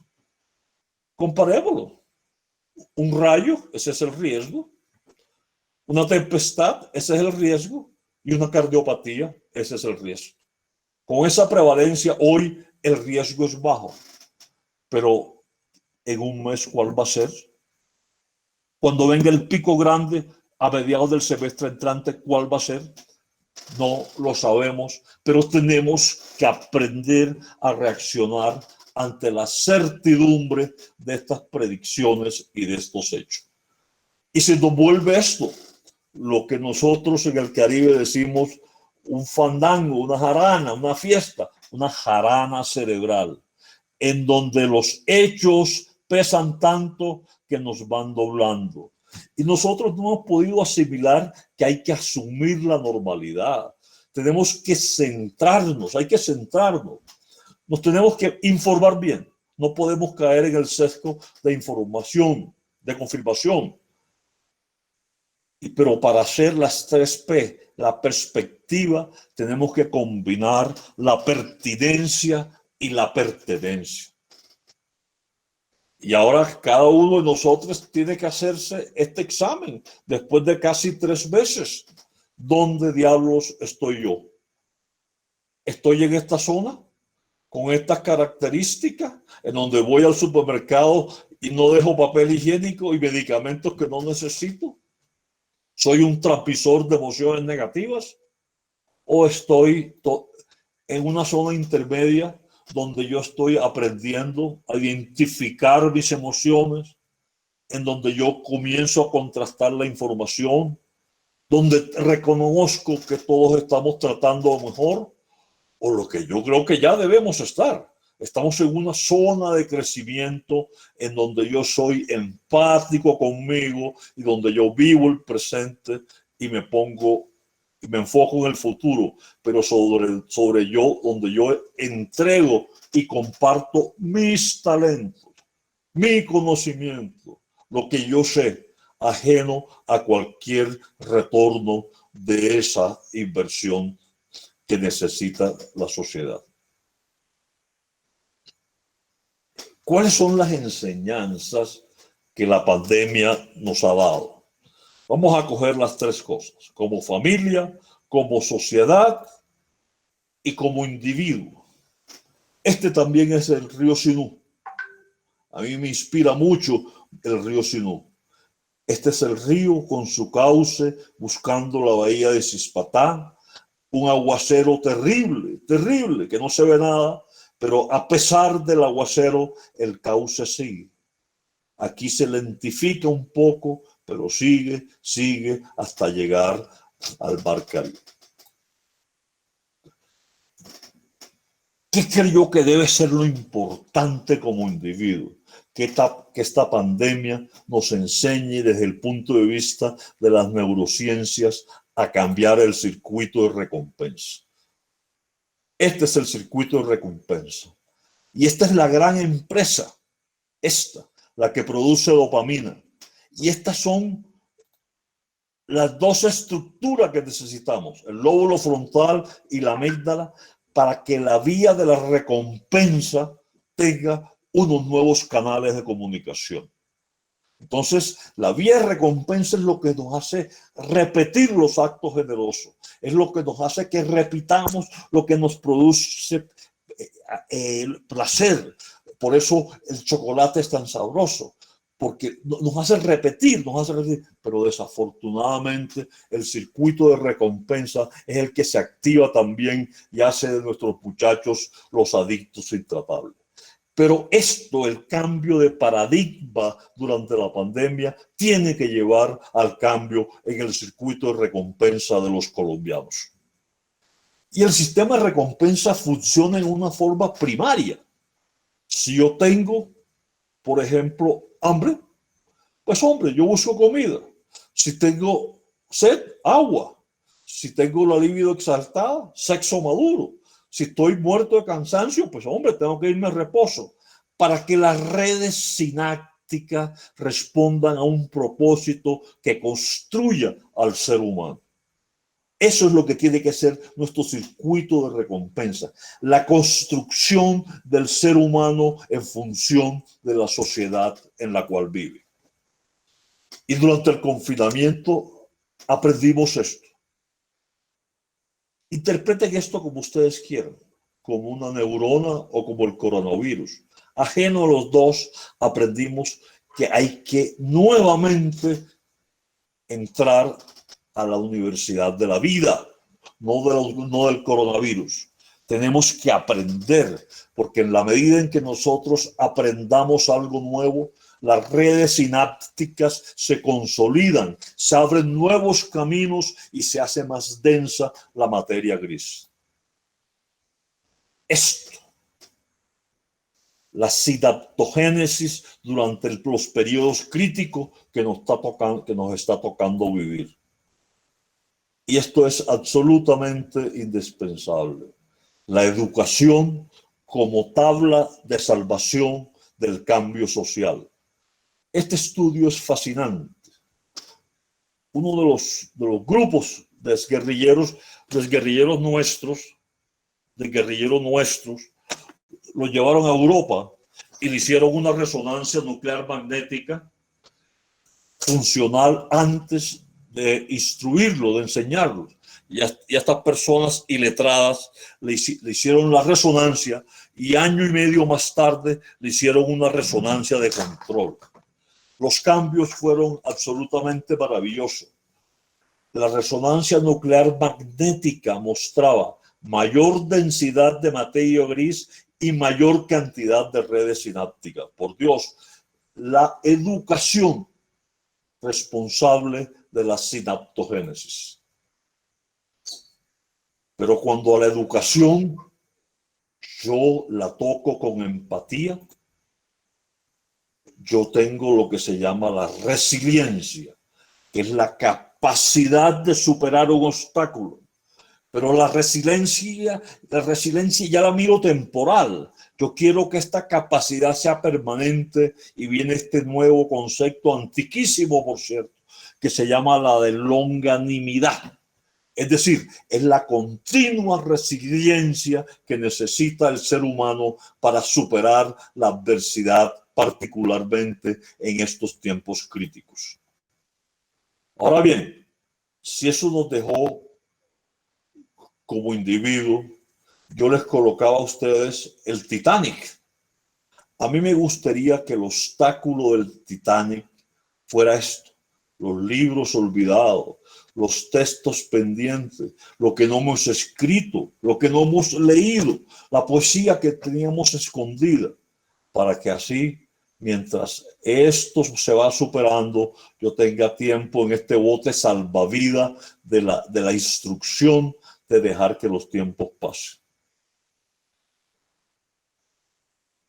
S3: comparémoslo. Un rayo, ese es el riesgo. Una tempestad, ese es el riesgo. Y una cardiopatía, ese es el riesgo. Con esa prevalencia, hoy el riesgo es bajo. Pero en un mes, ¿cuál va a ser? Cuando venga el pico grande a mediados del semestre entrante, ¿cuál va a ser? No lo sabemos, pero tenemos que aprender a reaccionar ante la certidumbre de estas predicciones y de estos hechos. Y se nos vuelve esto, lo que nosotros en el Caribe decimos un fandango, una jarana, una fiesta, una jarana cerebral, en donde los hechos pesan tanto que nos van doblando. Y nosotros no hemos podido asimilar que hay que asumir la normalidad. Tenemos que centrarnos, hay que centrarnos. Nos tenemos que informar bien. No podemos caer en el sesgo de información, de confirmación. Pero para hacer las 3P, la perspectiva, tenemos que combinar la pertinencia y la pertenencia. Y ahora cada uno de nosotros tiene que hacerse este examen después de casi 3 meses. ¿Dónde diablos estoy yo? ¿Estoy en esta zona con estas características en donde voy al supermercado y no dejo papel higiénico y medicamentos que no necesito? ¿Soy un transmisor de emociones negativas? ¿O estoy en una zona intermedia donde yo estoy aprendiendo a identificar mis emociones, en donde yo comienzo a contrastar la información, donde reconozco que todos estamos tratando lo mejor, o lo que yo creo que ya debemos estar? Estamos en una zona de crecimiento en donde yo soy empático conmigo y donde yo vivo el presente y me enfoco en el futuro, pero sobre yo, donde yo entrego y comparto mis talentos, mi conocimiento, lo que yo sé, ajeno a cualquier retorno de esa inversión que necesita la sociedad. ¿Cuáles son las enseñanzas que la pandemia nos ha dado? Vamos a coger las tres cosas, como familia, como sociedad y como individuo. Este también es el río Sinú. A mí me inspira mucho el río Sinú. Este es el río con su cauce buscando la bahía de Cispatá, un aguacero terrible, terrible, que no se ve nada, pero a pesar del aguacero, el cauce sigue. Aquí se lentifica un poco, pero sigue, sigue hasta llegar al Mar Caribe. ¿Qué creo yo que debe ser lo importante como individuo? Que esta pandemia nos enseñe desde el punto de vista de las neurociencias a cambiar el circuito de recompensa. Este es el circuito de recompensa. Y esta es la gran empresa, la que produce dopamina. Y estas son las dos estructuras que necesitamos, el lóbulo frontal y la amígdala, para que la vía de la recompensa tenga unos nuevos canales de comunicación. Entonces, la vía de recompensa es lo que nos hace repetir los actos generosos, es lo que nos hace que repitamos lo que nos produce placer. Por eso el chocolate es tan sabroso, porque nos hace repetir, pero desafortunadamente el circuito de recompensa es el que se activa también y hace de nuestros muchachos los adictos intratables. Pero esto, el cambio de paradigma durante la pandemia, tiene que llevar al cambio en el circuito de recompensa de los colombianos. Y el sistema de recompensa funciona en una forma primaria. Si yo tengo, por ejemplo, hambre, pues hombre, yo busco comida. Si tengo sed, agua. Si tengo la libido exaltada, sexo maduro. Si estoy muerto de cansancio, pues hombre, tengo que irme a reposo. Para que las redes sinápticas respondan a un propósito que construya al ser humano. Eso es lo que tiene que ser nuestro circuito de recompensa, la construcción del ser humano en función de la sociedad en la cual vive. Y durante el confinamiento aprendimos esto. Interpreten esto como ustedes quieran, como una neurona o como el coronavirus. Ajeno a los dos, aprendimos que hay que nuevamente entrar a la universidad de la vida, no del coronavirus. Tenemos que aprender, porque en la medida en que nosotros aprendamos algo nuevo, las redes sinápticas se consolidan, se abren nuevos caminos y se hace más densa la materia gris. Esto, la sinaptogénesis durante los periodos críticos que nos está tocando vivir. Y esto es absolutamente indispensable. La educación como tabla de salvación del cambio social. Este estudio es fascinante. Uno de los grupos de guerrilleros nuestros, lo llevaron a Europa y le hicieron una resonancia nuclear magnética funcional antes de instruirlo, de enseñarlo. Y a estas personas iletradas le hicieron la resonancia y año y medio más tarde le hicieron una resonancia de control. Los cambios fueron absolutamente maravillosos. La resonancia nuclear magnética mostraba mayor densidad de materia gris y mayor cantidad de redes sinápticas. Por Dios, la educación responsable de la sinaptogénesis. Pero cuando a la educación yo la toco con empatía, yo tengo lo que se llama la resiliencia, que es la capacidad de superar un obstáculo. Pero la resiliencia ya la miro temporal. Yo quiero que esta capacidad sea permanente y viene este nuevo concepto antiquísimo, por cierto, que se llama la de longanimidad. Es decir, es la continua resiliencia que necesita el ser humano para superar la adversidad, particularmente en estos tiempos críticos. Ahora bien, si eso nos dejó como individuo, yo les colocaba a ustedes el Titanic. A mí me gustaría que el obstáculo del Titanic fuera esto: los libros olvidados, los textos pendientes, lo que no hemos escrito, lo que no hemos leído, la poesía que teníamos escondida, para que así, mientras esto se va superando, yo tenga tiempo en este bote salvavidas de la instrucción de dejar que los tiempos pasen.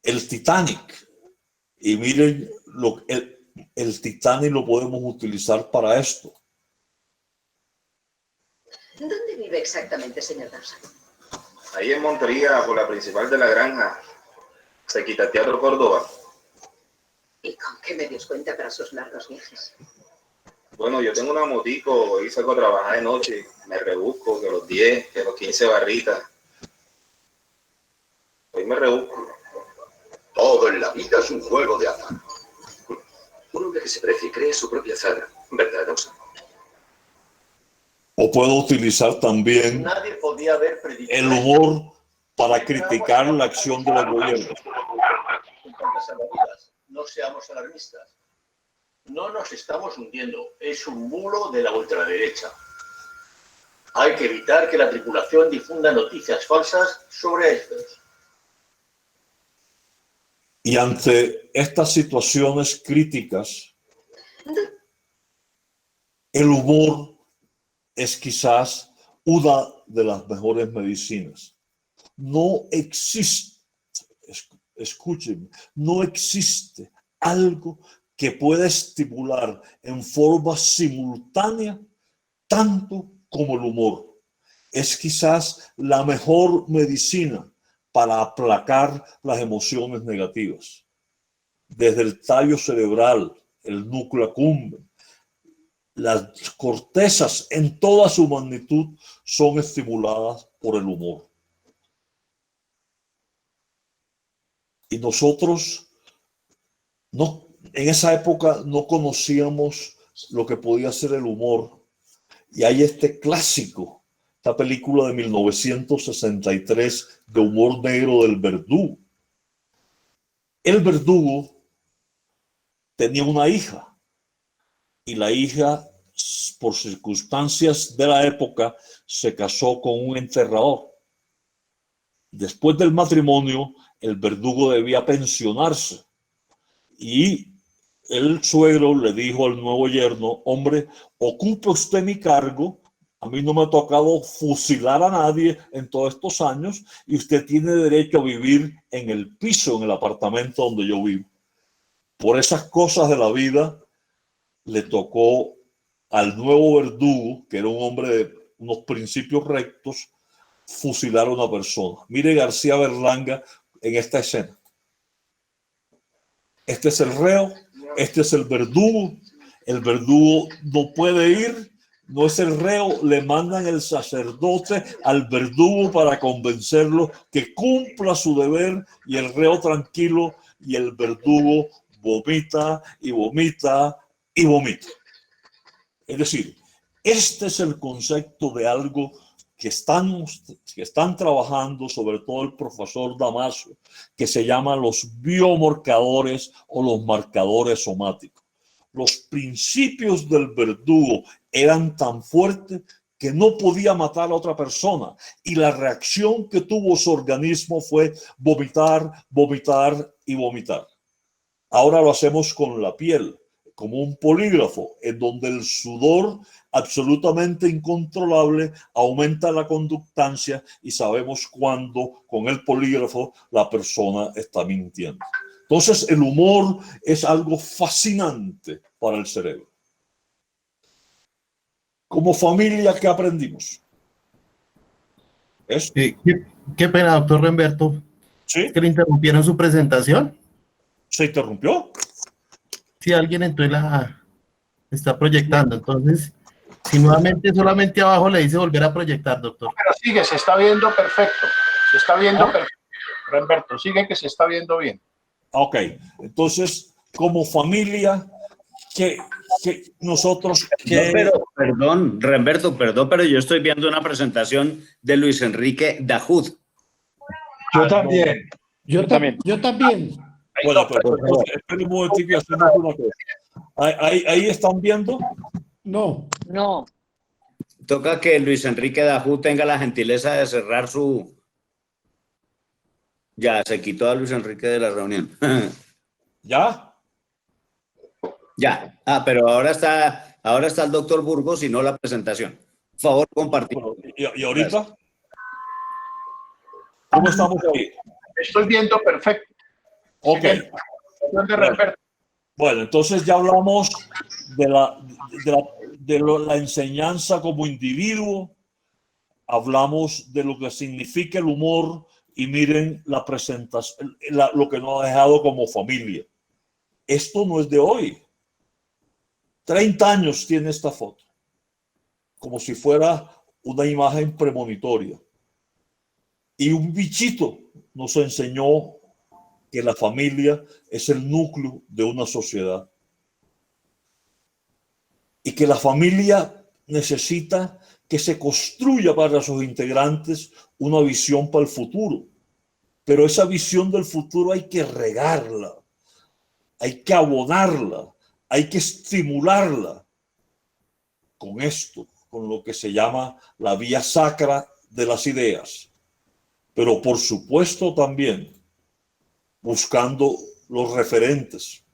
S3: El Titanic, y miren, el Titanic lo podemos utilizar para esto.
S4: ¿Dónde vive exactamente, señor Dawson?
S5: Ahí en Montería, por la principal de la granja, cerquita al Teatro Córdoba.
S4: ¿Y con qué medios cuenta para sus largos viajes?
S5: Bueno, yo tengo una motico y salgo a trabajar de noche. Me rebusco que los 10, que los 15 barritas. Hoy me rebusco.
S6: Todo en la vida es un juego de azar. Un hombre que se precie y cree su propia azar, ¿verdad, Dawson?
S3: O puedo utilizar también
S7: Nadie podía haber predicado
S3: el humor para criticar la acción de los gobiernos.
S7: No seamos alarmistas. No nos estamos hundiendo. Es un bulo de la ultraderecha. Hay que evitar que la tripulación difunda noticias falsas sobre icebergs.
S3: Y ante estas situaciones críticas, el humor es quizás una de las mejores medicinas. No existe, escúchenme, no existe algo que pueda estimular en forma simultánea tanto como el humor. Es quizás la mejor medicina para aplacar las emociones negativas. Desde el tallo cerebral, el núcleo accumbens, las cortezas en toda su magnitud son estimuladas por el humor. Y nosotros en esa época no conocíamos lo que podía ser el humor. Y hay este clásico, esta película de 1963 de humor negro del Verdugo. El Verdugo tenía una hija y la hija, por circunstancias de la época, se casó con un enterrador. Después del matrimonio, el Verdugo debía pensionarse y el suegro le dijo al nuevo yerno: hombre, ocupe usted mi cargo, a mí no me ha tocado fusilar a nadie en todos estos años y usted tiene derecho a vivir en el piso, en el apartamento donde yo vivo. Por esas cosas de la vida le tocó al nuevo Verdugo, que era un hombre de unos principios rectos, fusilar a una persona. Mire García Berlanga en esta escena. Este es el reo, este es el verdugo no puede ir, no es el reo, le mandan el sacerdote al verdugo para convencerlo que cumpla su deber y el reo tranquilo, y el verdugo vomita y vomita y vomita. Es decir, este es el concepto de algo que están trabajando, sobre todo el profesor Damasio, que se llaman los biomarcadores o los marcadores somáticos. Los principios del verdugo eran tan fuertes que no podía matar a otra persona y la reacción que tuvo su organismo fue vomitar, vomitar y vomitar. Ahora lo hacemos con la piel, como un polígrafo, en donde el sudor absolutamente incontrolable aumenta la conductancia y sabemos cuándo con el polígrafo la persona está mintiendo. Entonces el humor es algo fascinante para el cerebro. Como familia, ¿qué aprendimos?
S8: Qué pena, doctor Remberto.
S3: ¿Sí?
S8: ¿Que le interrumpieron su presentación?
S3: ¿Se interrumpió?
S8: Sí, alguien entró y la está proyectando. Entonces, si nuevamente solamente abajo le dice volver a proyectar, doctor.
S1: Pero sigue, se está viendo perfecto. Se está viendo perfecto. Remberto, sigue que se está viendo bien.
S3: Ok, entonces, como familia, ¿qué que nosotros
S9: No,
S3: que...
S9: pero, perdón, Remberto, perdón, pero yo estoy viendo una presentación de Luis Enrique Dajud.
S2: Yo también.
S10: Yo también.
S3: Bueno, pero entonces, esperen un momentico y hacemos una cosa. Ahí están viendo.
S10: No.
S11: No.
S9: Toca que Luis Enrique Dajud tenga la gentileza de cerrar su... Ya, se quitó a Luis Enrique de la reunión.
S3: ¿Ya?
S9: Ya. Ah, pero ahora está el doctor Burgos y no la presentación. Por favor, compartir.
S3: Bueno, ¿y ahorita? ¿Cómo estamos ahí?
S1: Estoy viendo perfecto.
S3: Ok.
S1: De Remberto.
S3: Bueno, entonces ya hablamos de la enseñanza como individuo, hablamos de lo que significa el humor y miren la presentación, lo que nos ha dejado como familia. Esto no es de hoy. 30 años tiene esta foto, como si fuera una imagen premonitoria. Y un bichito nos enseñó que la familia es el núcleo de una sociedad y que la familia necesita que se construya para sus integrantes una visión para el futuro. Pero esa visión del futuro hay que regarla, hay que abonarla, hay que estimularla con esto, con lo que se llama la vía sacra de las ideas. Pero por supuesto también buscando los referentes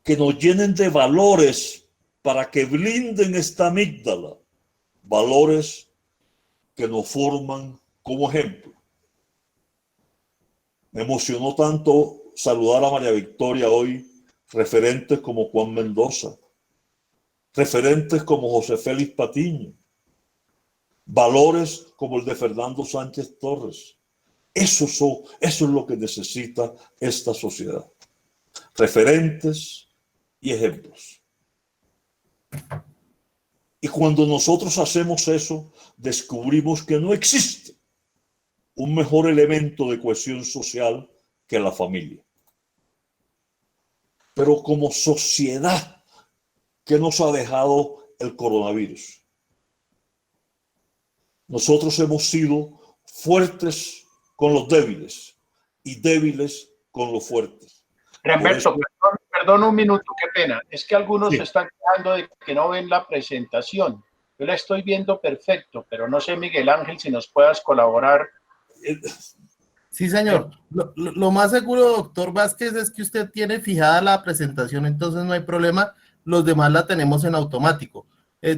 S3: que nos llenen de valores para que blinden esta amígdala, valores que nos forman como ejemplo. Me emocionó tanto saludar a María Victoria hoy, referentes como Juan Mendoza, referentes como José Félix Patiño, valores como el de Fernando Sánchez Torres. Eso es lo que necesita esta sociedad. Referentes y ejemplos. Y cuando nosotros hacemos eso, descubrimos que no existe un mejor elemento de cohesión social que la familia. Pero como sociedad, ¿qué nos ha dejado el coronavirus? Nosotros hemos sido fuertes con los débiles y débiles con los fuertes.
S1: Remberto, perdón un minuto, qué pena. Es que algunos
S3: Sí.
S1: se están quejando de que no ven la presentación. Yo la estoy viendo perfecto, pero no sé, Miguel Ángel, si nos puedas colaborar.
S8: Sí, señor. Lo más seguro, doctor Vázquez, es que usted tiene fijada la presentación, entonces no hay problema. Los demás la tenemos en automático.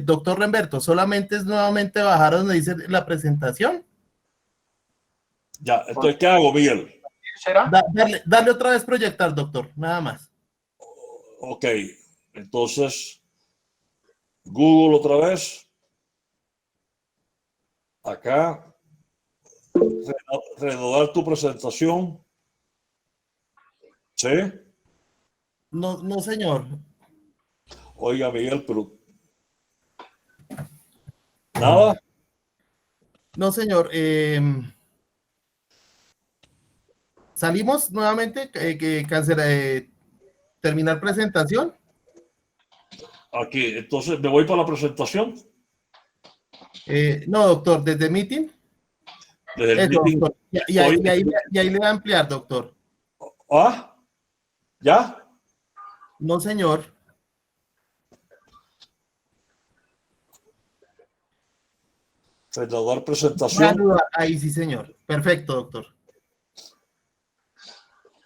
S8: Doctor Remberto, solamente es nuevamente bajar donde dice la presentación.
S3: Ya, entonces, ¿qué hago, Miguel?
S1: ¿Será?
S8: Darle otra vez proyectar, doctor, nada más.
S3: Ok, entonces, Google otra vez. Acá. Renovar tu presentación. ¿Sí?
S8: No, señor.
S3: Oiga, Miguel, pero... ¿Nada?
S8: No, señor. Salimos nuevamente, terminar presentación.
S3: Aquí, entonces, ¿me voy para la presentación?
S8: No, doctor, desde meeting.
S3: Desde el
S8: Eso,
S3: meeting.
S8: doctor. Y ahí le va a ampliar, doctor.
S3: ¿Ah? ¿Ya?
S8: No, señor.
S3: Renovar presentación.
S8: Ahí sí, señor. Perfecto, doctor.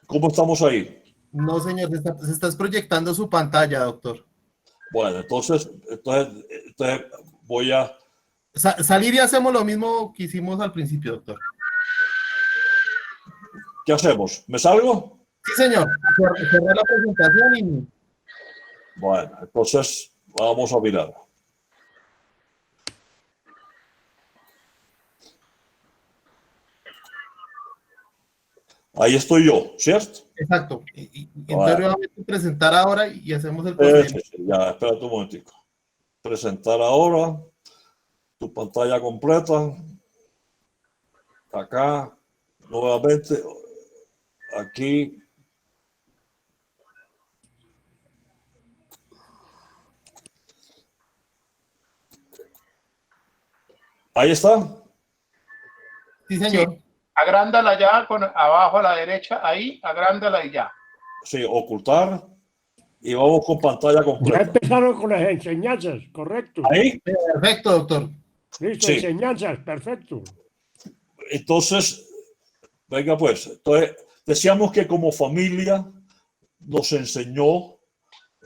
S3: ¿Cómo estamos ahí?
S8: No, señor, se está proyectando su pantalla, doctor.
S3: Bueno, entonces voy a...
S8: Salir y hacemos lo mismo que hicimos al principio, doctor.
S3: ¿Qué hacemos? ¿Me salgo?
S8: Sí, señor. Cerrar la presentación y...
S3: Bueno, entonces vamos a mirar. Ahí estoy yo, ¿cierto?
S8: Exacto. Entonces vamos a presentar ahora y hacemos el
S3: procedimiento.
S8: procedimiento.
S3: Ya, espérate un momentico. Presentar ahora tu pantalla completa. Acá, nuevamente, aquí. Ahí está.
S8: Sí, señor.
S1: Sí. Agrándala ya con abajo a la derecha, ahí, agrándala y ya.
S3: Sí, ocultar. Y vamos con pantalla
S10: Ya
S3: completa.
S10: empezaron con las enseñanzas, correcto.
S3: Ahí.
S8: Perfecto, doctor.
S10: Listo,
S3: Sí.
S10: enseñanzas, perfecto.
S3: Entonces, venga pues. Entonces, decíamos que como familia nos enseñó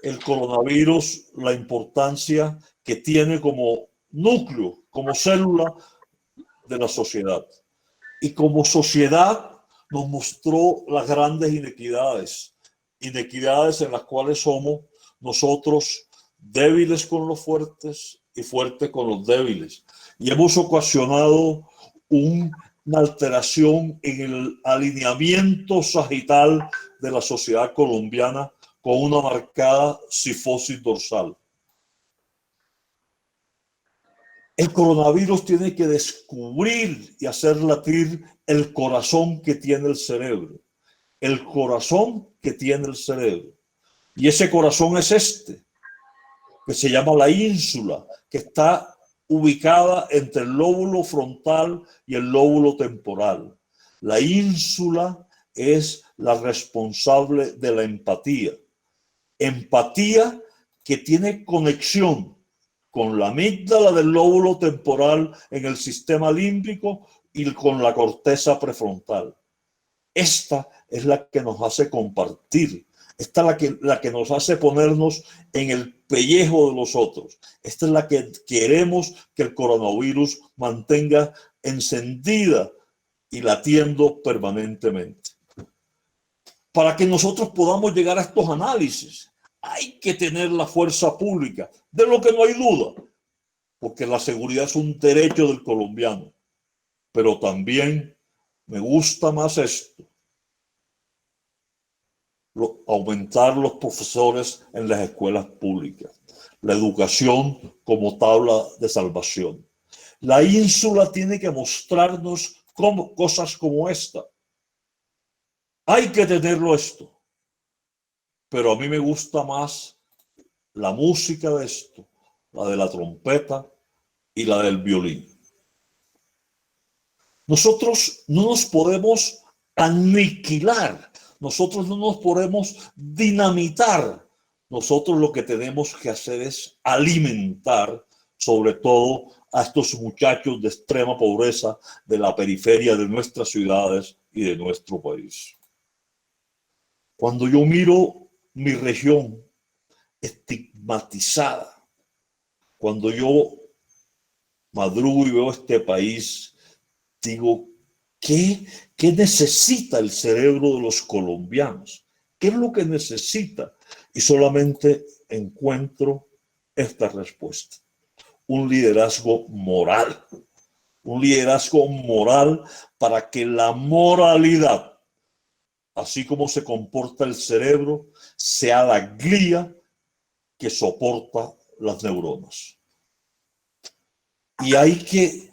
S3: el coronavirus la importancia que tiene como núcleo, como célula de la sociedad. Y como sociedad nos mostró las grandes inequidades en las cuales somos nosotros débiles con los fuertes y fuertes con los débiles. Y hemos ocasionado una alteración en el alineamiento sagital de la sociedad colombiana con una marcada cifosis dorsal. El coronavirus tiene que descubrir y hacer latir el corazón que tiene el cerebro. El corazón que tiene el cerebro. Y ese corazón es este, que se llama la ínsula, que está ubicada entre el lóbulo frontal y el lóbulo temporal. La ínsula es la responsable de la empatía. Empatía que tiene conexión con la amígdala del lóbulo temporal en el sistema límbico y con la corteza prefrontal. Esta es la que nos hace compartir. Esta es la que nos hace ponernos en el pellejo de los otros. Esta es la que queremos que el coronavirus mantenga encendida y latiendo permanentemente. Para que nosotros podamos llegar a estos análisis, hay que tener la fuerza pública, de lo que no hay duda, porque la seguridad es un derecho del colombiano. Pero también me gusta más esto: aumentar los profesores en las escuelas públicas, la educación como tabla de salvación. La ínsula tiene que mostrarnos cosas como esta. Hay que tenerlo esto. Pero a mí me gusta más la música de esto, la de la trompeta y la del violín. Nosotros no nos podemos aniquilar, nosotros no nos podemos dinamitar. Nosotros lo que tenemos que hacer es alimentar, sobre todo a estos muchachos de extrema pobreza de la periferia de nuestras ciudades y de nuestro país. Cuando yo miro mi región estigmatizada, cuando yo madrugo y veo este país, digo, ¿qué necesita el cerebro de los colombianos? ¿Qué es lo que necesita? Y solamente encuentro esta respuesta: un liderazgo moral. Un liderazgo moral para que la moralidad, así como se comporta el cerebro, sea la glía que soporta las neuronas. Y hay que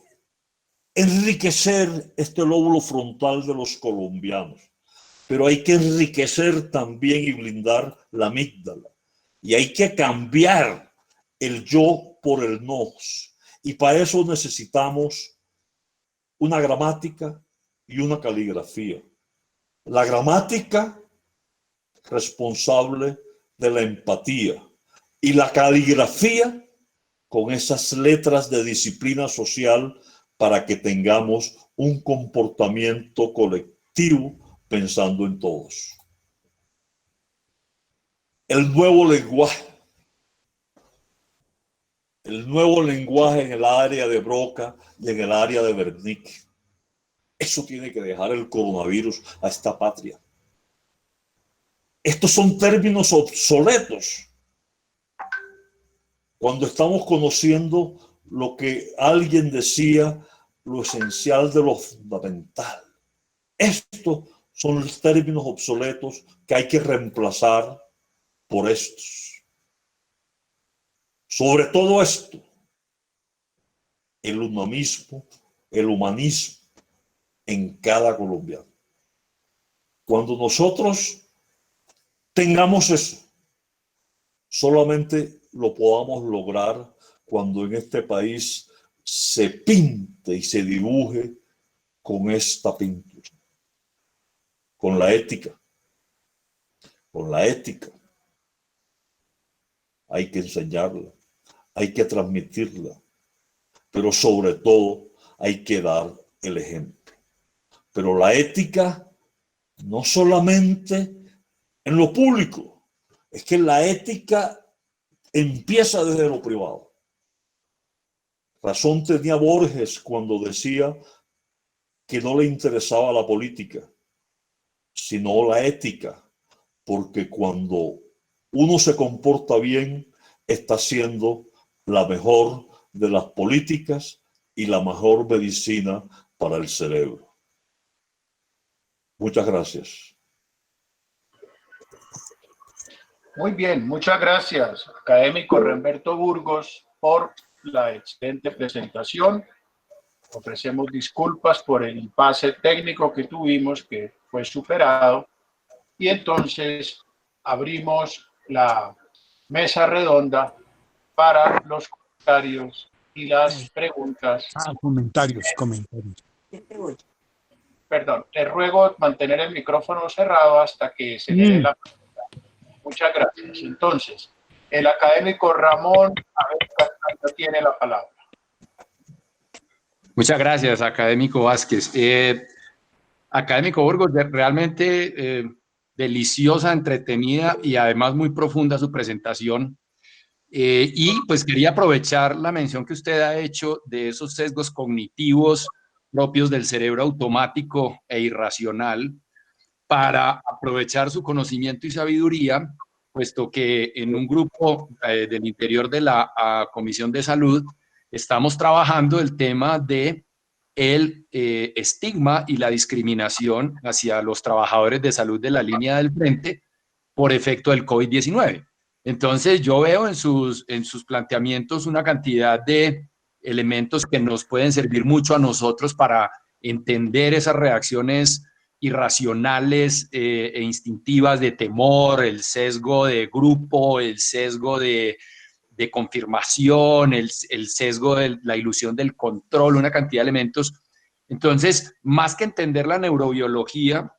S3: enriquecer este lóbulo frontal de los colombianos, pero hay que enriquecer también y blindar la amígdala. Y hay que cambiar el yo por el nos. Y para eso necesitamos una gramática y una caligrafía. La gramática responsable de la empatía y la caligrafía con esas letras de disciplina social para que tengamos un comportamiento colectivo pensando en todos. El nuevo lenguaje en el área de Broca y en el área de Wernicke. Eso tiene que dejar el coronavirus a esta patria. Estos son términos obsoletos cuando estamos conociendo lo que alguien decía, lo esencial de lo fundamental. Estos son los términos obsoletos que hay que reemplazar por estos. Sobre todo esto, el humanismo en cada colombiano. Cuando nosotros tengamos eso, solamente lo podamos lograr cuando en este país se pinte y se dibuje con esta pintura, con la ética. Con la ética. Hay que enseñarla, hay que transmitirla, pero sobre todo hay que dar el ejemplo. Pero la ética no solamente en lo público, es que la ética empieza desde lo privado. Razón tenía Borges cuando decía que no le interesaba la política, sino la ética, porque cuando uno se comporta bien, está haciendo la mejor de las políticas y la mejor medicina para el cerebro. Muchas gracias.
S1: Muy bien, muchas gracias, académico Remberto Burgos, por la excelente presentación. Ofrecemos disculpas por el impasse técnico que tuvimos, que fue superado. Y entonces abrimos la mesa redonda para los comentarios y las preguntas.
S11: Comentarios.
S1: Perdón, les ruego mantener el micrófono cerrado hasta que se le dé la pregunta. Muchas gracias. Entonces, el académico Ramón Abel Castaño tiene la palabra.
S12: Muchas gracias, académico Vázquez. Académico Burgos, realmente deliciosa, entretenida y además muy profunda su presentación. Y pues quería aprovechar la mención que usted ha hecho de esos sesgos cognitivos propios del cerebro automático e irracional para aprovechar su conocimiento y sabiduría, puesto que en un grupo del interior de la Comisión de Salud estamos trabajando el tema de el estigma y la discriminación hacia los trabajadores de salud de la línea del frente por efecto del COVID-19. Entonces yo veo en sus planteamientos una cantidad de elementos que nos pueden servir mucho a nosotros para entender esas reacciones irracionales e instintivas de temor, el sesgo de grupo, el sesgo de confirmación, el sesgo de la ilusión del control, una cantidad de elementos. Entonces, más que entender la neurobiología,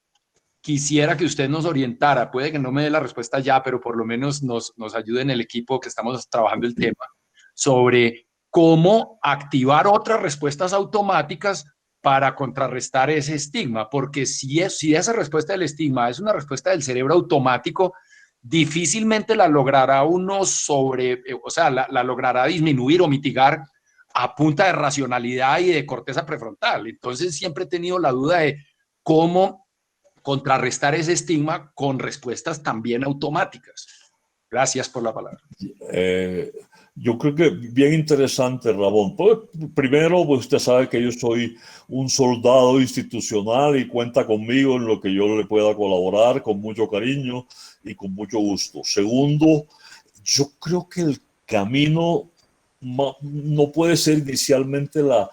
S12: quisiera que usted nos orientara, puede que no me dé la respuesta ya, pero por lo menos nos ayude en el equipo que estamos trabajando el tema, sobre cómo activar otras respuestas automáticas para contrarrestar ese estigma, porque si esa respuesta del estigma es una respuesta del cerebro automático, difícilmente la logrará uno la logrará disminuir o mitigar a punta de racionalidad y de corteza prefrontal. Entonces siempre he tenido la duda de cómo contrarrestar ese estigma con respuestas también automáticas. Gracias por la palabra.
S3: Yo creo que bien interesante, Ramón. Pues, primero, pues usted sabe que yo soy un soldado institucional y cuenta conmigo en lo que yo le pueda colaborar con mucho cariño y con mucho gusto. Segundo, yo creo que el camino no puede ser inicialmente la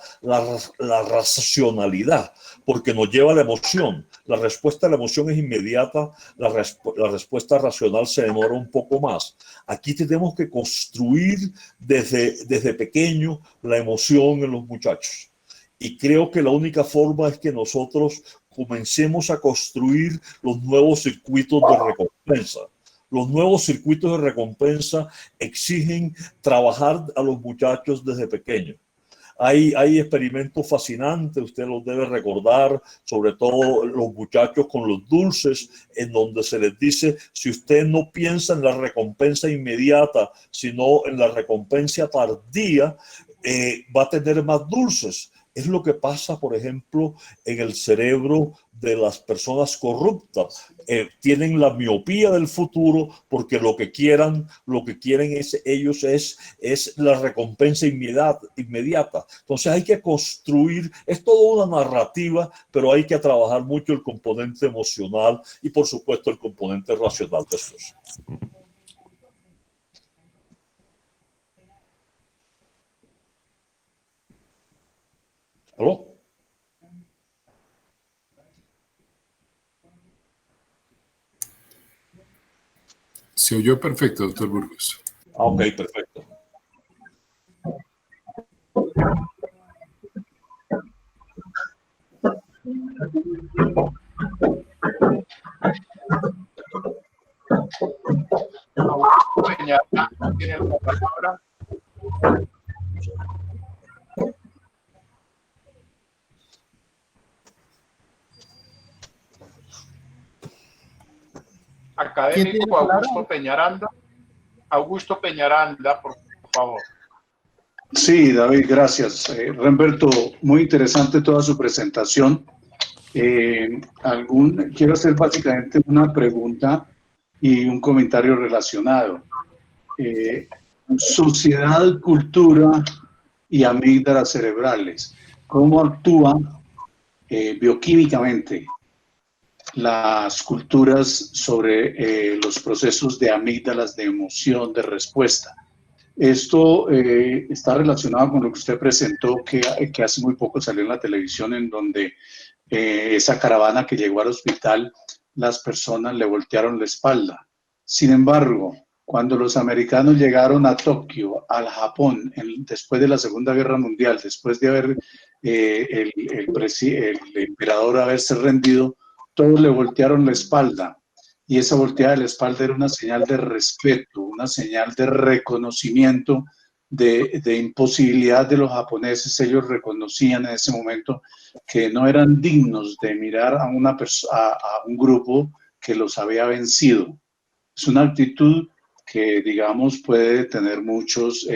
S3: racionalidad, porque nos lleva a la emoción. La respuesta a la emoción es inmediata, la respuesta racional se demora un poco más. Aquí tenemos que construir desde pequeño la emoción en los muchachos. Y creo que la única forma es que nosotros comencemos a construir los nuevos circuitos de recompensa. Los nuevos circuitos de recompensa exigen trabajar a los muchachos desde pequeños. Hay experimentos fascinantes, usted los debe recordar, sobre todo los muchachos con los dulces, en donde se les dice, si usted no piensa en la recompensa inmediata, sino en la recompensa tardía, va a tener más dulces. Es lo que pasa, por ejemplo, en el cerebro de las personas corruptas. Tienen la miopía del futuro porque lo que quieren ellos es la recompensa inmediata. Entonces hay que construir, es toda una narrativa, pero hay que trabajar mucho el componente emocional y por supuesto el componente racional después. ¿Aló?
S13: Se oyó perfecto, doctor Burgos.
S3: Ok, perfecto.
S1: Peñaranda tiene la palabra. Académico Augusto Peñaranda. Augusto Peñaranda, por favor.
S11: Sí, David, gracias. Remberto, muy interesante toda su presentación. Quiero hacer básicamente una pregunta y un comentario relacionado. Sociedad, cultura y amígdalas cerebrales. ¿Cómo actúan bioquímicamente las culturas sobre los procesos de amígdalas, de emoción, de respuesta? Esto está relacionado con lo que usted presentó, que hace muy poco salió en la televisión, en donde esa caravana que llegó al hospital, las personas le voltearon la espalda. Sin embargo, cuando los americanos llegaron a Tokio, al Japón, después de la Segunda Guerra Mundial, después de haber el emperador haberse rendido, todos le voltearon la espalda. Y esa volteada de la espalda era una señal de respeto, una señal de reconocimiento de imposibilidad de los japoneses. Ellos reconocían en ese momento que no eran dignos de mirar a un grupo que los había vencido. Es una actitud que, digamos, puede tener muchos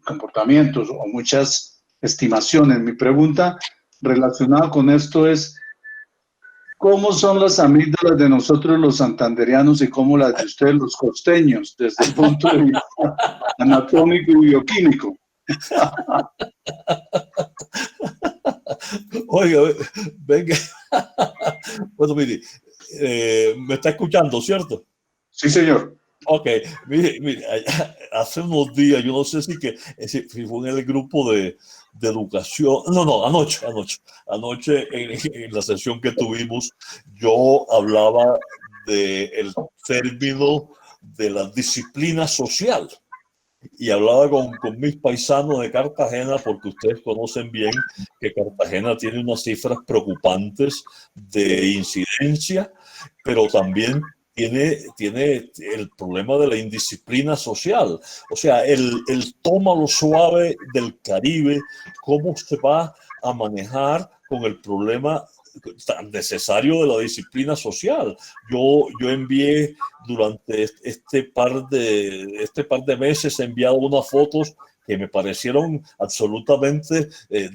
S11: comportamientos o muchas estimaciones. Mi pregunta relacionada con esto es: ¿cómo son las amígdalas de nosotros los santanderianos y cómo las de ustedes los costeños, desde el punto de vista anatómico y bioquímico?
S3: Oiga, venga. Bueno, mire, me está escuchando, ¿cierto?
S11: Sí, señor.
S3: Ok, mire, hace unos días, yo no sé si fue en el grupo de educación, anoche en la sesión que tuvimos, yo hablaba del término de la disciplina social y hablaba con mis paisanos de Cartagena, porque ustedes conocen bien que Cartagena tiene unas cifras preocupantes de incidencia, pero también tiene el problema de la indisciplina social. O sea, el tómalo suave del Caribe, cómo se va a manejar con el problema tan necesario de la disciplina social. Yo envié durante este par de meses, he enviado unas fotos que me parecieron absolutamente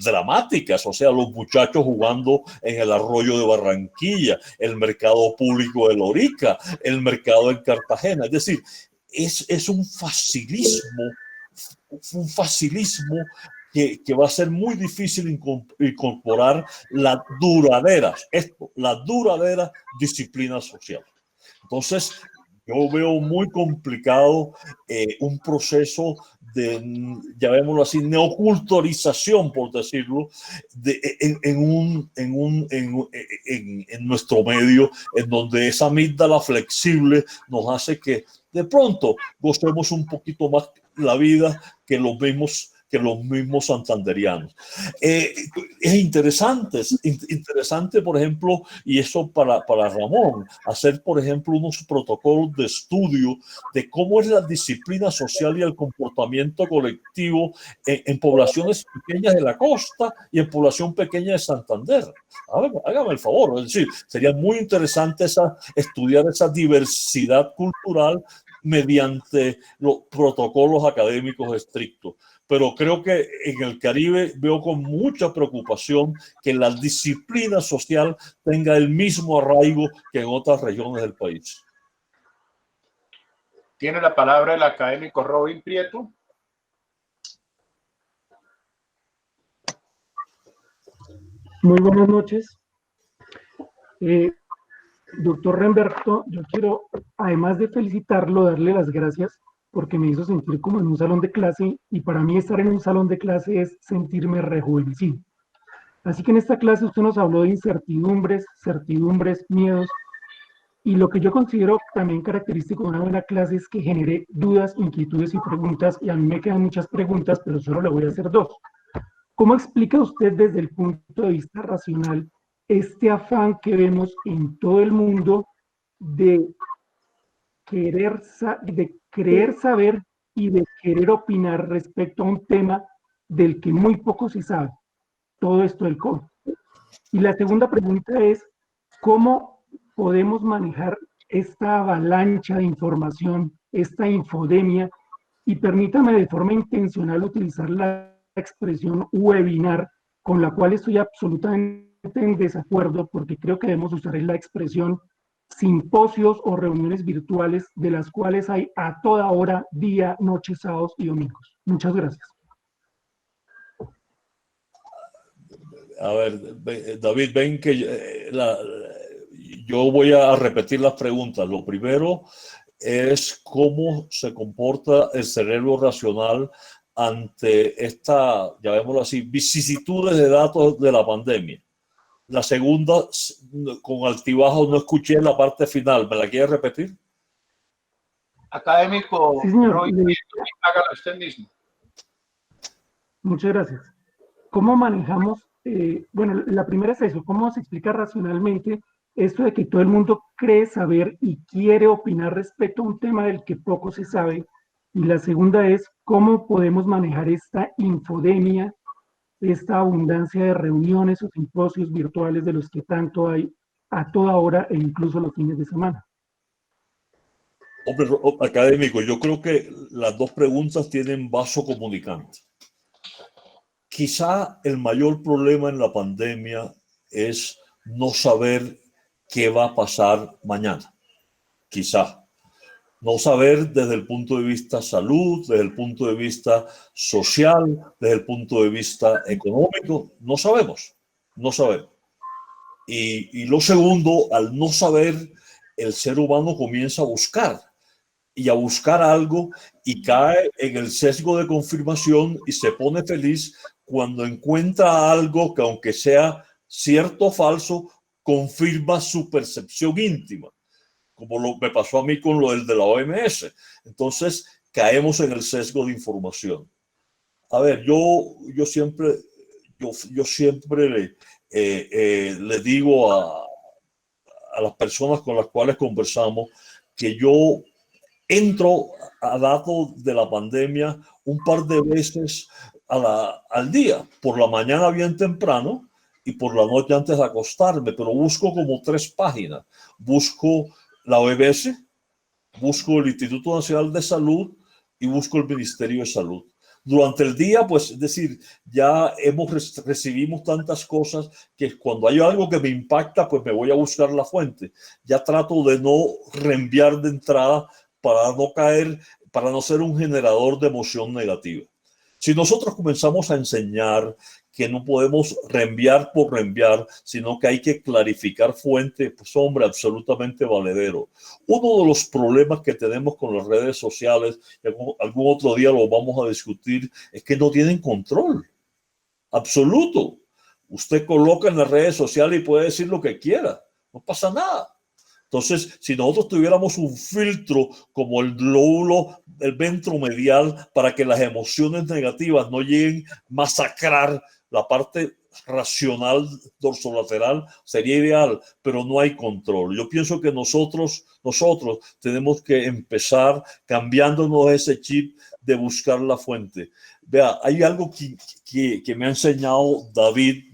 S3: dramáticas. O sea, los muchachos jugando en el arroyo de Barranquilla, el mercado público de Lorica, el mercado en Cartagena. Es decir, es un facilismo que va a ser muy difícil incorporar la duradera disciplina social. Entonces, yo veo muy complicado un proceso de, llamémoslo así, neoculturización, por decirlo, en nuestro medio, en donde esa amígdala flexible nos hace que de pronto gocemos un poquito más la vida que los mismos santanderianos. Es interesante, por ejemplo, y eso para Ramón, hacer, por ejemplo, unos protocolos de estudio de cómo es la disciplina social y el comportamiento colectivo en poblaciones pequeñas de la costa y en población pequeña de Santander. Hágame el favor, es decir, sería muy interesante estudiar esa diversidad cultural mediante los protocolos académicos estrictos. Pero creo que en el Caribe veo con mucha preocupación que la disciplina social tenga el mismo arraigo que en otras regiones del país.
S1: Tiene la palabra el académico Robin Prieto.
S14: Muy buenas noches. Doctor Remberto, yo quiero, además de felicitarlo, darle las gracias porque me hizo sentir como en un salón de clase, y para mí estar en un salón de clase es sentirme rejuvenecido. Así que en esta clase usted nos habló de incertidumbres, certidumbres, miedos, y lo que yo considero también característico de una buena clase es que genere dudas, inquietudes y preguntas, y a mí me quedan muchas preguntas, pero solo le voy a hacer dos. ¿Cómo explica usted desde el punto de vista racional este afán que vemos en todo el mundo de creer saber y de querer opinar respecto a un tema del que muy poco se sabe, todo esto del COVID. Y la segunda pregunta es, ¿cómo podemos manejar esta avalancha de información, esta infodemia? Y permítame de forma intencional utilizar la expresión webinar, con la cual estoy absolutamente en desacuerdo, porque creo que debemos usar la expresión simposios o reuniones virtuales, de las cuales hay a toda hora, día, noche, sábados y domingos. Muchas gracias.
S3: A ver, David, ven que yo voy a repetir las preguntas. Lo primero es cómo se comporta el cerebro racional ante esta, llamémoslo así, vicisitudes de datos de la pandemia. La segunda, con altibajos, no escuché la parte final. ¿Me la quiere repetir?
S1: Académico,
S14: sí, señor.
S1: Roy, hágalo usted mismo.
S14: Muchas gracias. ¿Cómo manejamos? Bueno, la primera es eso, ¿cómo se explica racionalmente esto de que todo el mundo cree saber y quiere opinar respecto a un tema del que poco se sabe? Y la segunda es, ¿cómo podemos manejar esta infodemia, esta abundancia de reuniones o simposios virtuales de los que tanto hay a toda hora e incluso los fines de semana?
S3: Hombre, académico, yo creo que las dos preguntas tienen vaso comunicante. Quizá el mayor problema en la pandemia es no saber qué va a pasar mañana. Quizá. No saber desde el punto de vista salud, desde el punto de vista social, desde el punto de vista económico. No sabemos. No sabemos. Y lo segundo, al no saber, el ser humano comienza a buscar. Y a buscar algo y cae en el sesgo de confirmación y se pone feliz cuando encuentra algo que, aunque sea cierto o falso, confirma su percepción íntima, como me pasó a mí con lo del de la OMS. Entonces caemos en el sesgo de información. A ver, yo siempre le digo a las personas con las cuales conversamos que yo entro a datos de la pandemia un par de veces al día, por la mañana bien temprano y por la noche antes de acostarme, pero busco como 3 páginas. Busco la OMS, busco el Instituto Nacional de Salud y busco el Ministerio de Salud. Durante el día, pues, es decir, ya recibimos tantas cosas que cuando hay algo que me impacta, pues me voy a buscar la fuente. Ya trato de no reenviar de entrada para no caer, para no ser un generador de emoción negativa. Si nosotros comenzamos a enseñar que no podemos reenviar por reenviar, sino que hay que clarificar fuente, pues hombre, absolutamente valedero. Uno de los problemas que tenemos con las redes sociales, y algún otro día lo vamos a discutir, es que no tienen control absoluto. Usted coloca en las redes sociales y puede decir lo que quiera, no pasa nada. Entonces, si nosotros tuviéramos un filtro como el lóbulo, el ventromedial, para que las emociones negativas no lleguen a masacrar la parte racional dorsolateral, sería ideal, pero no hay control. Yo pienso que nosotros tenemos que empezar cambiándonos ese chip de buscar la fuente. Vea, hay algo que me ha enseñado David,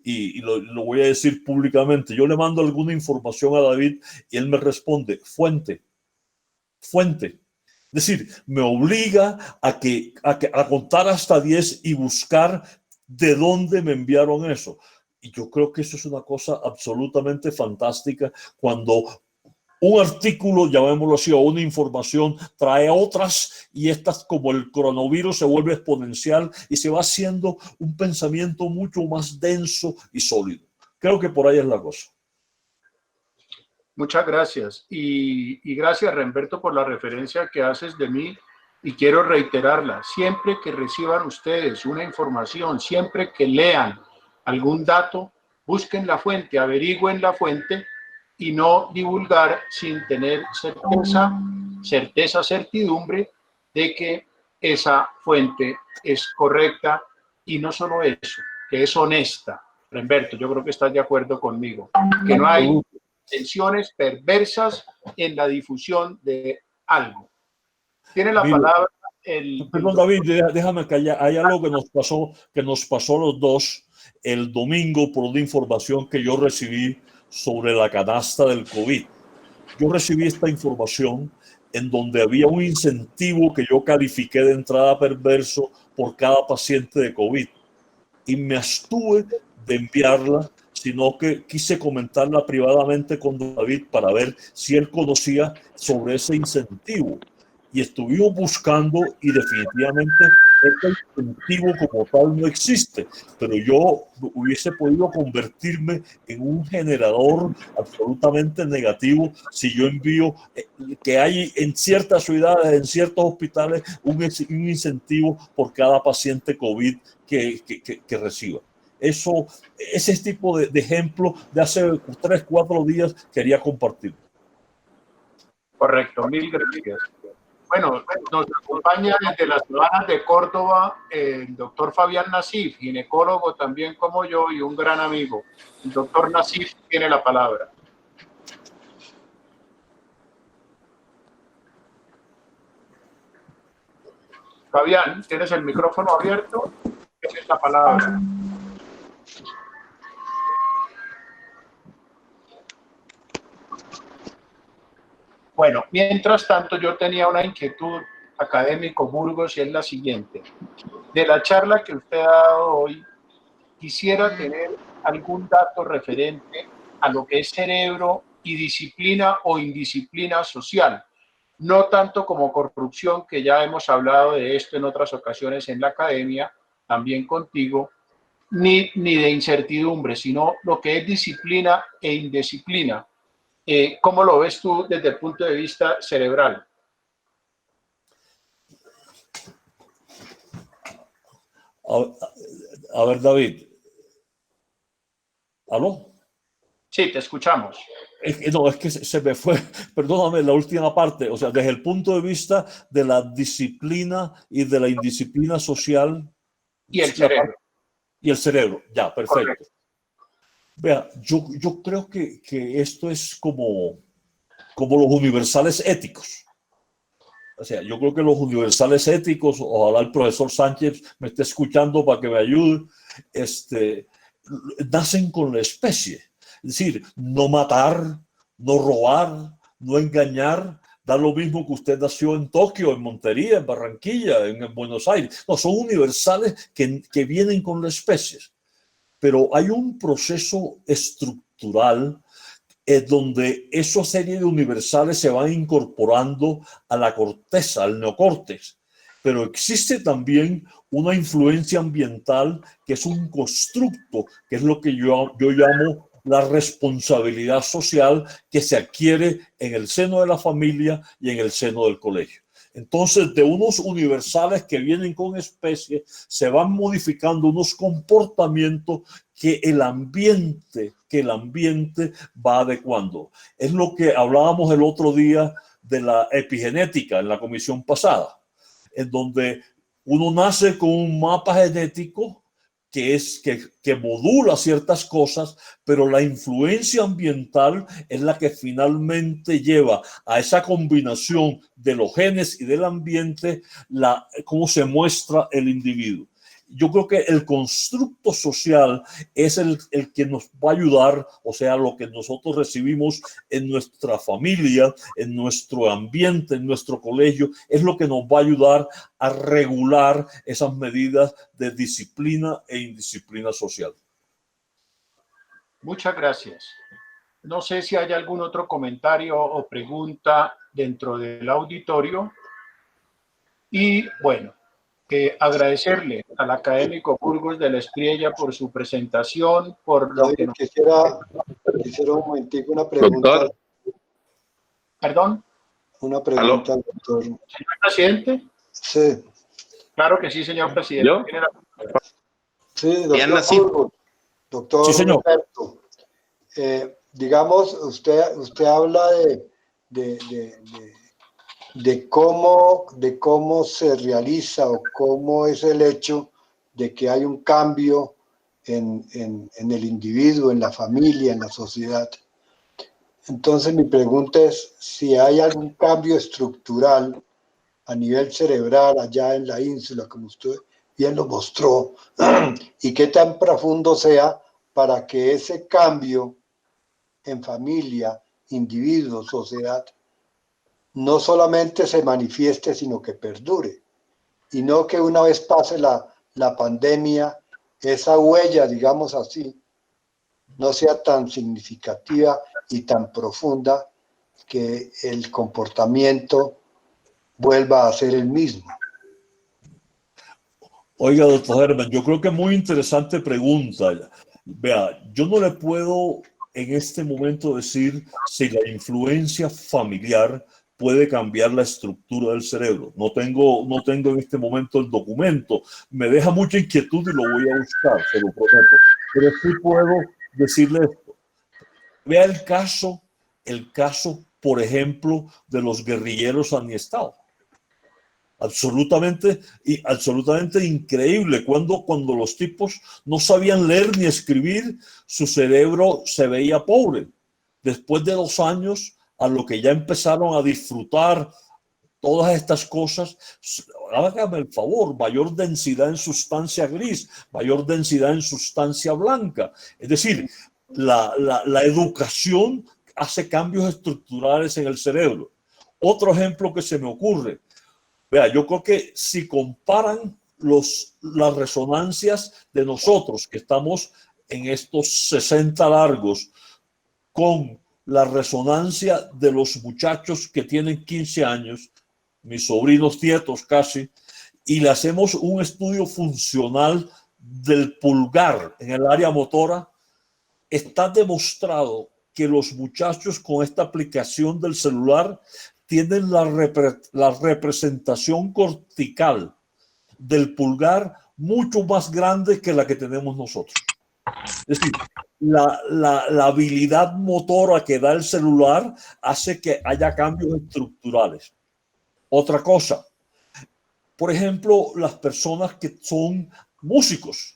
S3: y lo voy a decir públicamente. Yo le mando alguna información a David y él me responde, fuente. Es decir, me obliga a contar hasta 10 y buscar de dónde me enviaron eso. Y yo creo que eso es una cosa absolutamente fantástica cuando un artículo, llamémoslo así, o una información trae otras y estas, como el coronavirus, se vuelve exponencial y se va haciendo un pensamiento mucho más denso y sólido. Creo que por ahí es la cosa.
S1: Muchas gracias. Y gracias, Remberto, por la referencia que haces de mí, y quiero reiterarla. Siempre que reciban ustedes una información, siempre que lean algún dato, busquen la fuente, averigüen la fuente, y no divulgar sin tener certidumbre de que esa fuente es correcta, y no solo eso, que es honesta Remberto, yo creo que estás de acuerdo conmigo, que no hay intenciones perversas en la difusión de algo. Tiene la palabra el...
S3: Perdón, David, déjame que hay algo que nos pasó a los dos el domingo por una información que yo recibí sobre la canasta del COVID. Yo recibí esta información en donde había un incentivo que yo califiqué de entrada perverso por cada paciente de COVID. Y me abstuve de enviarla, sino que quise comentarla privadamente con David para ver si él conocía sobre ese incentivo. Y estuvimos buscando y definitivamente este incentivo como tal no existe, pero yo hubiese podido convertirme en un generador absolutamente negativo si yo envío que hay en ciertas ciudades, en ciertos hospitales, un incentivo por cada paciente COVID que reciba. Ese tipo de ejemplo de hace 3, 4 días quería compartir.
S1: Correcto, mil gracias. Bueno, nos acompaña desde las Sabanas de Córdoba el doctor Fabián Nasif, ginecólogo también como yo y un gran amigo. El doctor Nasif tiene la palabra. Fabián, ¿tienes el micrófono abierto? Tienes la palabra. Bueno, mientras tanto yo tenía una inquietud, académico Burgos, y es la siguiente. De la charla que usted ha dado hoy, quisiera tener algún dato referente a lo que es cerebro y disciplina o indisciplina social. No tanto como corrupción, que ya hemos hablado de esto en otras ocasiones en la academia, también contigo, ni de incertidumbre, sino lo que es disciplina e indisciplina. ¿Cómo lo ves tú desde el punto de vista cerebral?
S3: A ver, David. ¿Aló?
S1: Sí, te escuchamos.
S3: No, es que se me fue, perdóname, la última parte. O sea, desde el punto de vista de la disciplina y de la indisciplina social.
S1: Y el cerebro.
S3: Y el cerebro, ya, perfecto.
S1: Correcto.
S3: Vea, yo creo que esto es como los universales éticos. O sea, yo creo que los universales éticos, ojalá el profesor Sánchez me esté escuchando para que me ayude, nacen con la especie. Es decir, no matar, no robar, no engañar, da lo mismo que usted nació en Tokio, en Montería, en Barranquilla, en Buenos Aires. No, son universales que vienen con la especie. Pero hay un proceso estructural donde esa serie de universales se van incorporando a la corteza, al neocórtex. Pero existe también una influencia ambiental que es un constructo, que es lo que yo llamo la responsabilidad social que se adquiere en el seno de la familia y en el seno del colegio. Entonces, de unos universales que vienen con especies, se van modificando unos comportamientos que el ambiente va adecuando. Es lo que hablábamos el otro día de la epigenética en la comisión pasada, en donde uno nace con un mapa genético que modula ciertas cosas, pero la influencia ambiental es la que finalmente lleva a esa combinación de los genes y del ambiente, cómo se muestra el individuo. Yo creo que el constructo social es el que nos va a ayudar, o sea, lo que nosotros recibimos en nuestra familia, en nuestro ambiente, en nuestro colegio, es lo que nos va a ayudar a regular esas medidas de disciplina e indisciplina social.
S1: Muchas gracias. No sé si hay algún otro comentario o pregunta dentro del auditorio. Y bueno, agradecerle al académico Burgos de la Espriella por su presentación, por lo que nos...
S2: Quisiera un momentico una pregunta.
S5: Doctor.
S1: ¿Perdón?
S2: Una pregunta al doctor.
S1: ¿Señor presidente?
S2: Sí.
S1: Claro que sí, señor presidente.
S5: ¿Yo?
S2: Sí, doctor Burgos. Doctor
S3: sí, señor.
S2: Roberto, digamos, usted habla de cómo se realiza o cómo es el hecho de que hay un cambio en el individuo, en la familia, en la sociedad. Entonces mi pregunta es si hay algún cambio estructural a nivel cerebral allá en la ínsula, como usted bien lo mostró, y qué tan profundo sea para que ese cambio en familia, individuo, sociedad, no solamente se manifieste, sino que perdure. Y no que una vez pase la pandemia, esa huella, digamos así, no sea tan significativa y tan profunda que el comportamiento vuelva a ser el mismo.
S3: Oiga, doctor Herman, yo creo que es muy interesante pregunta. Vea, yo no le puedo en este momento decir si la influencia familiar puede cambiar la estructura del cerebro. No tengo en este momento el documento. Me deja mucha inquietud y lo voy a buscar, se lo prometo. Pero sí puedo decirle esto. Vea el caso, por ejemplo, de los guerrilleros aniestados. Absolutamente increíble. Cuando los tipos no sabían leer ni escribir, su cerebro se veía pobre. Después de 2 años, a lo que ya empezaron a disfrutar todas estas cosas, hágame el favor, mayor densidad en sustancia gris, mayor densidad en sustancia blanca. Es decir, la educación hace cambios estructurales en el cerebro. Otro ejemplo que se me ocurre. Vea, yo creo que si comparan las resonancias de nosotros, que estamos en estos 60 largos, con la resonancia de los muchachos que tienen 15 años, mis sobrinos nietos casi, y le hacemos un estudio funcional del pulgar en el área motora, está demostrado que los muchachos con esta aplicación del celular tienen la representación cortical del pulgar mucho más grande que la que tenemos nosotros. Es decir, la habilidad motora que da el celular hace que haya cambios estructurales. Otra cosa, por ejemplo, las personas que son músicos.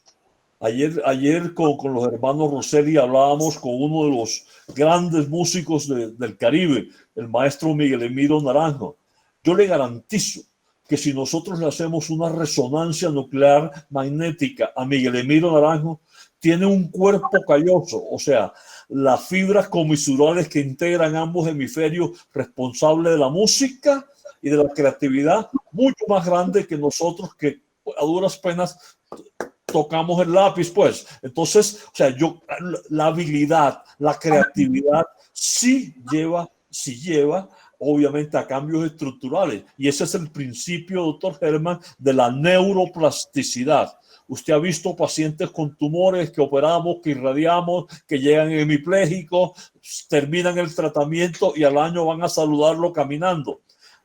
S3: Ayer con los hermanos Rosselli hablábamos con uno de los grandes músicos del Caribe, el maestro Miguel Emilio Naranjo. Yo le garantizo que si nosotros le hacemos una resonancia nuclear magnética a Miguel Emilio Naranjo, tiene un cuerpo calloso, o sea, las fibras comisurales que integran ambos hemisferios responsables de la música y de la creatividad, mucho más grande que nosotros que a duras penas tocamos el lápiz, pues. Entonces, o sea, la habilidad, la creatividad sí lleva obviamente a cambios estructurales. Y ese es el principio, doctor Herman, de la neuroplasticidad. Usted ha visto pacientes con tumores que operamos, que irradiamos, que llegan hemipléjicos, terminan el tratamiento y al año van a saludarlo caminando.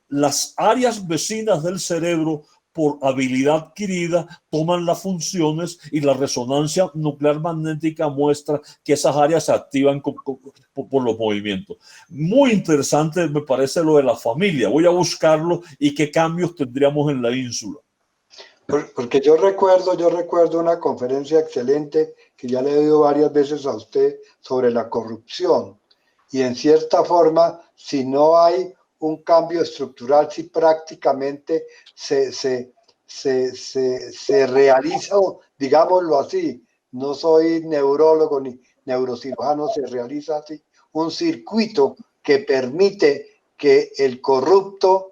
S3: Las áreas vecinas del cerebro, por habilidad adquirida, toman las funciones y la resonancia nuclear magnética muestra que esas áreas se activan por los movimientos. Muy interesante me parece lo de la familia. Voy a buscarlo y qué cambios tendríamos en la ínsula.
S2: Porque yo recuerdo una conferencia excelente que ya le he oído varias veces a usted sobre la corrupción. Y en cierta forma, si no hay un cambio estructural, si prácticamente se realiza, digámoslo así, no soy neurólogo ni neurocirujano, se realiza así, un circuito que permite que el corrupto,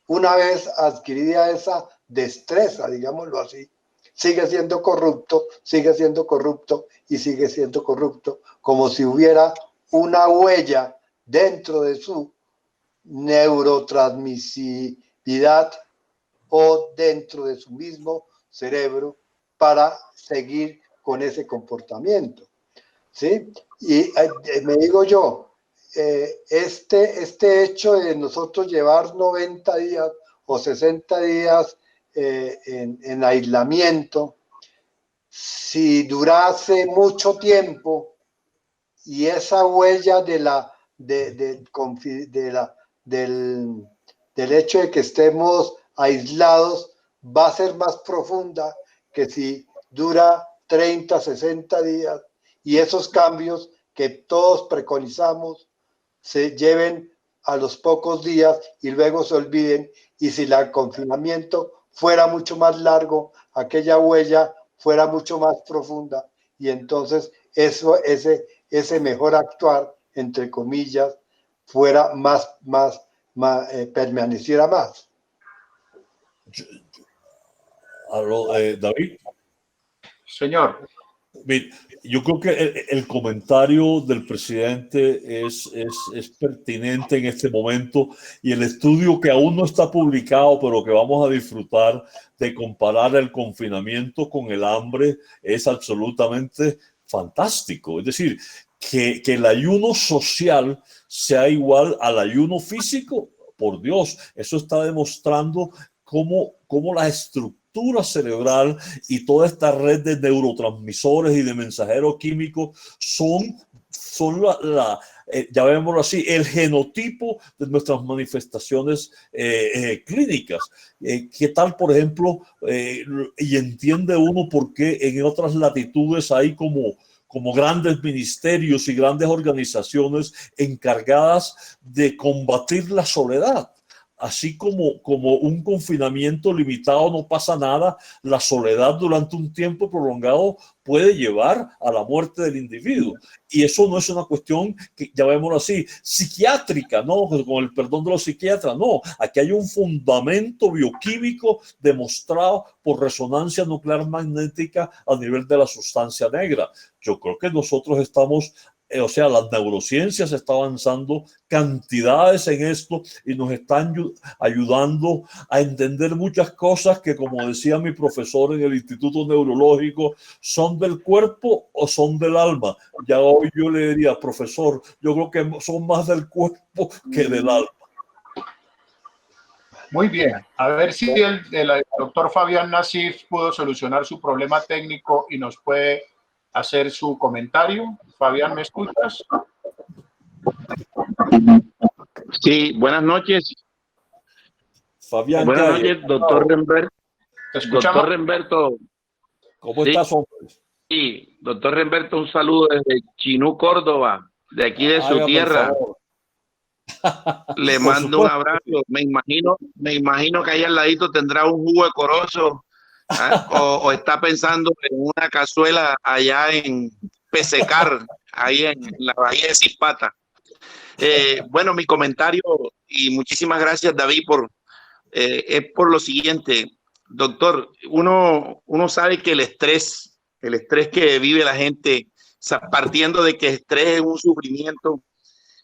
S2: una vez adquirida esa destreza, digámoslo así, sigue siendo corrupto y sigue siendo corrupto, como si hubiera una huella dentro de su neurotransmisividad o dentro de su mismo cerebro para seguir con ese comportamiento, ¿sí? Y me digo yo, este hecho de nosotros llevar 90 días o 60 días en aislamiento, si durase mucho tiempo y esa huella del hecho de que estemos aislados va a ser más profunda que si dura 30, 60 días, y esos cambios que todos preconizamos se lleven a los pocos días y luego se olviden, y si el confinamiento fuera mucho más largo, aquella huella fuera mucho más profunda, y entonces ese mejor actuar, entre comillas, fuera permaneciera más.
S3: David.
S1: Señor.
S3: Yo creo que el comentario del presidente es pertinente en este momento, y el estudio que aún no está publicado, pero que vamos a disfrutar de comparar el confinamiento con el hambre, es absolutamente fantástico. Es decir, que el ayuno social sea igual al ayuno físico, por Dios, eso está demostrando cómo la estructura cerebral y toda esta red de neurotransmisores y de mensajeros químicos son llamémoslo así, el genotipo de nuestras manifestaciones clínicas. ¿Qué tal, por ejemplo, y entiende uno por qué en otras latitudes hay como grandes ministerios y grandes organizaciones encargadas de combatir la soledad? Así como un confinamiento limitado no pasa nada, la soledad durante un tiempo prolongado puede llevar a la muerte del individuo. Y eso no es una cuestión, que llamémoslo así, psiquiátrica, ¿no? Con el perdón de los psiquiatras, no. Aquí hay un fundamento bioquímico demostrado por resonancia nuclear magnética a nivel de la sustancia negra. Yo creo que nosotros estamos... O sea, las neurociencias está avanzando cantidades en esto y nos están ayudando a entender muchas cosas que, como decía mi profesor en el Instituto Neurológico, son del cuerpo o son del alma. Ya hoy yo le diría, profesor, yo creo que son más del cuerpo que del alma.
S1: Muy bien. A ver si el doctor Fabián Nassif pudo solucionar su problema técnico y nos puede hacer su comentario. Fabián, ¿me escuchas?
S15: Sí, buenas noches.
S3: Fabián,
S15: buenas noches, doctor Remberto.
S1: Te escuchamos.
S15: Doctor Remberto.
S3: ¿Cómo estás, hombre?
S15: Sí, doctor Remberto, un saludo desde Chinú, Córdoba, de aquí de su tierra. Le mando un abrazo. Me imagino que ahí al ladito tendrá un jugo de corozo, o está pensando en una cazuela allá en Pesecar, ahí en la bahía de Zispata. Bueno, mi comentario, y muchísimas gracias, David, es por lo siguiente. Doctor, uno sabe que el estrés que vive la gente, partiendo de que el estrés es un sufrimiento,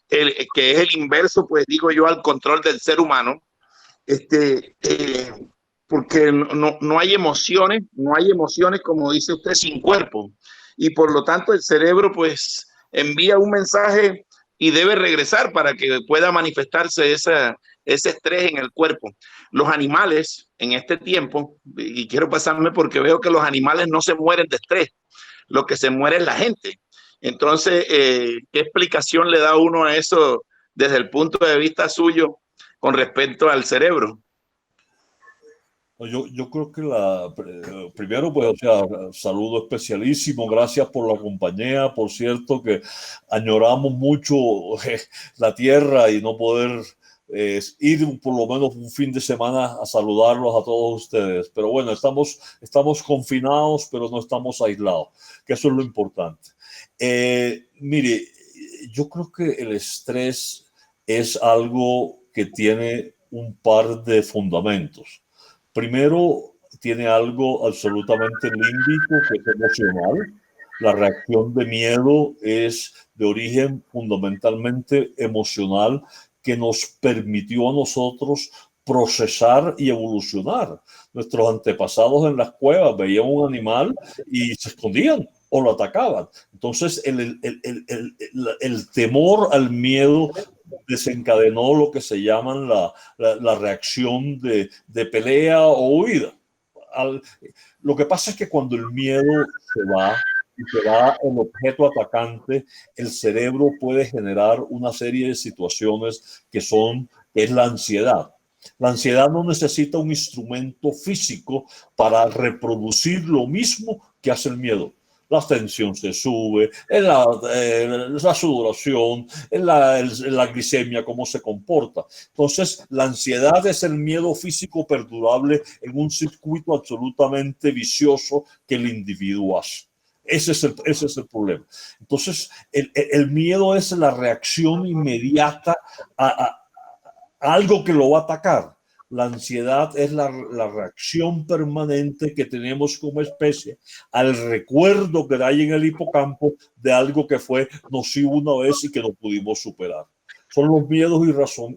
S15: que es el inverso, pues digo yo, al control del ser humano, porque no hay emociones, como dice usted, sin cuerpo, y por lo tanto el cerebro pues envía un mensaje y debe regresar para que pueda manifestarse ese estrés en el cuerpo. Los animales en este tiempo, y quiero pasarme porque veo que los animales no se mueren de estrés, lo que se muere es la gente. Entonces, ¿qué explicación le da uno a eso desde el punto de vista suyo con respecto al cerebro?
S3: Yo creo que primero, pues, o sea, saludo especialísimo, gracias por la compañía. Por cierto, que añoramos mucho la tierra y no poder ir por lo menos un fin de semana a saludarlos a todos ustedes. Pero bueno, estamos confinados, pero no estamos aislados, que eso es lo importante. Mire, yo creo que el estrés es algo que tiene un par de fundamentos. Primero, tiene algo absolutamente límbico, que es emocional. La reacción de miedo es de origen fundamentalmente emocional, que nos permitió a nosotros procesar y evolucionar. Nuestros antepasados en las cuevas veían un animal y se escondían o lo atacaban. Entonces, el temor al miedo desencadenó lo que se llaman la reacción de pelea o huida. Lo que pasa es que cuando el miedo se va y se va el objeto atacante, el cerebro puede generar una serie de situaciones que es la ansiedad. La ansiedad no necesita un instrumento físico para reproducir lo mismo que hace el miedo. la tensión se sube, la sudoración, la glicemia, cómo se comporta. Entonces, la ansiedad es el miedo físico perdurable en un circuito absolutamente vicioso que el individuo hace. Ese es el problema. Entonces, el miedo es la reacción inmediata a algo que lo va a atacar. La ansiedad es la reacción permanente que tenemos como especie al recuerdo que hay en el hipocampo de algo que fue nocivo una vez y que no pudimos superar. Son los miedos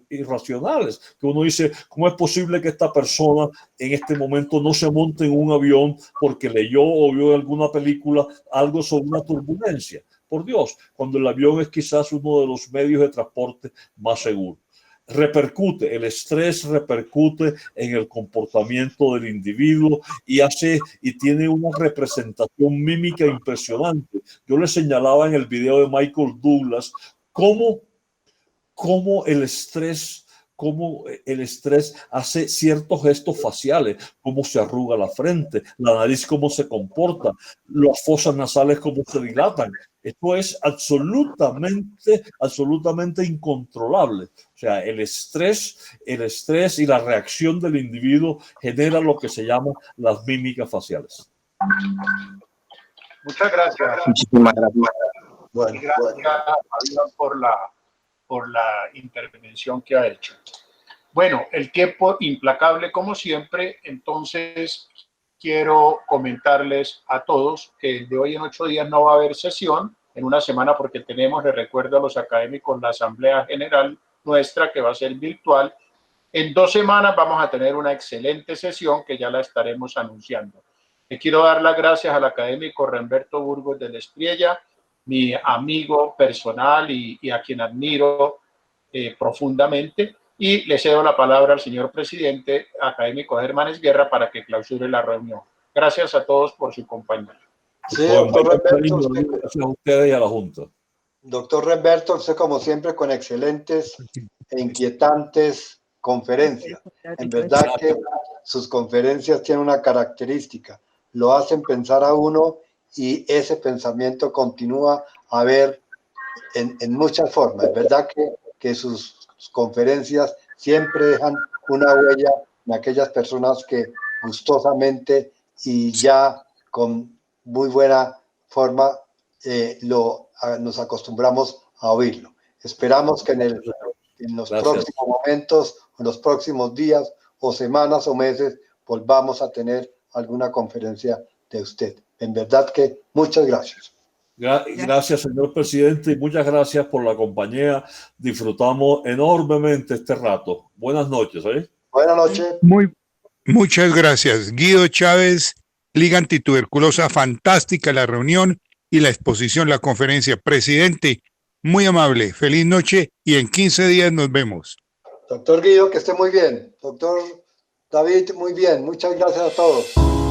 S3: irracionales, que uno dice, ¿cómo es posible que esta persona en este momento no se monte en un avión porque leyó o vio en alguna película algo sobre una turbulencia? Por Dios, cuando el avión es quizás uno de los medios de transporte más seguros. El estrés repercute en el comportamiento del individuo y tiene una representación mímica impresionante. Yo le señalaba en el video de Michael Douglas cómo el estrés hace ciertos gestos faciales, cómo se arruga la frente, la nariz cómo se comporta, las fosas nasales cómo se dilatan. Esto es absolutamente incontrolable. O sea, el estrés y la reacción del individuo genera lo que se llama las mímicas faciales.
S1: Muchas gracias.
S15: Muchísimas gracias.
S1: Bueno, gracias por la intervención que ha hecho. Bueno, el tiempo implacable como siempre, entonces quiero comentarles a todos que de hoy en 8 días no va a haber sesión, en una semana porque tenemos, les recuerdo a los académicos, la Asamblea General nuestra que va a ser virtual. En 2 semanas vamos a tener una excelente sesión que ya la estaremos anunciando. Le quiero dar las gracias al académico Remberto Burgos del Espriella, mi amigo personal y a quien admiro profundamente, y le cedo la palabra al señor presidente académico Germán Esguerra para que clausure la reunión. Gracias a todos por su compañía.
S2: Sí, doctor Remberto,
S3: gracias a ustedes y a la Junta.
S2: Doctor Remberto, usted como siempre con excelentes e inquietantes conferencias. En verdad que sus conferencias tienen una característica, lo hacen pensar a uno y ese pensamiento continúa a ver en muchas formas. Es verdad que sus conferencias siempre dejan una huella en aquellas personas que gustosamente y ya con muy buena forma nos acostumbramos a oírlo. Esperamos que en los próximos momentos, en los próximos días o semanas o meses volvamos a tener alguna conferencia de usted. En verdad que muchas gracias.
S3: Gracias, señor presidente, y muchas gracias por la compañía. Disfrutamos enormemente este rato. Buenas noches.
S2: Buenas noches.
S16: Muchas gracias. Guido Chávez, Liga Antituberculosa, fantástica la reunión y la exposición, la conferencia. Presidente, muy amable, feliz noche y en 15 días nos vemos.
S2: Doctor Guido, que esté muy bien. Doctor David, muy bien. Muchas gracias a todos.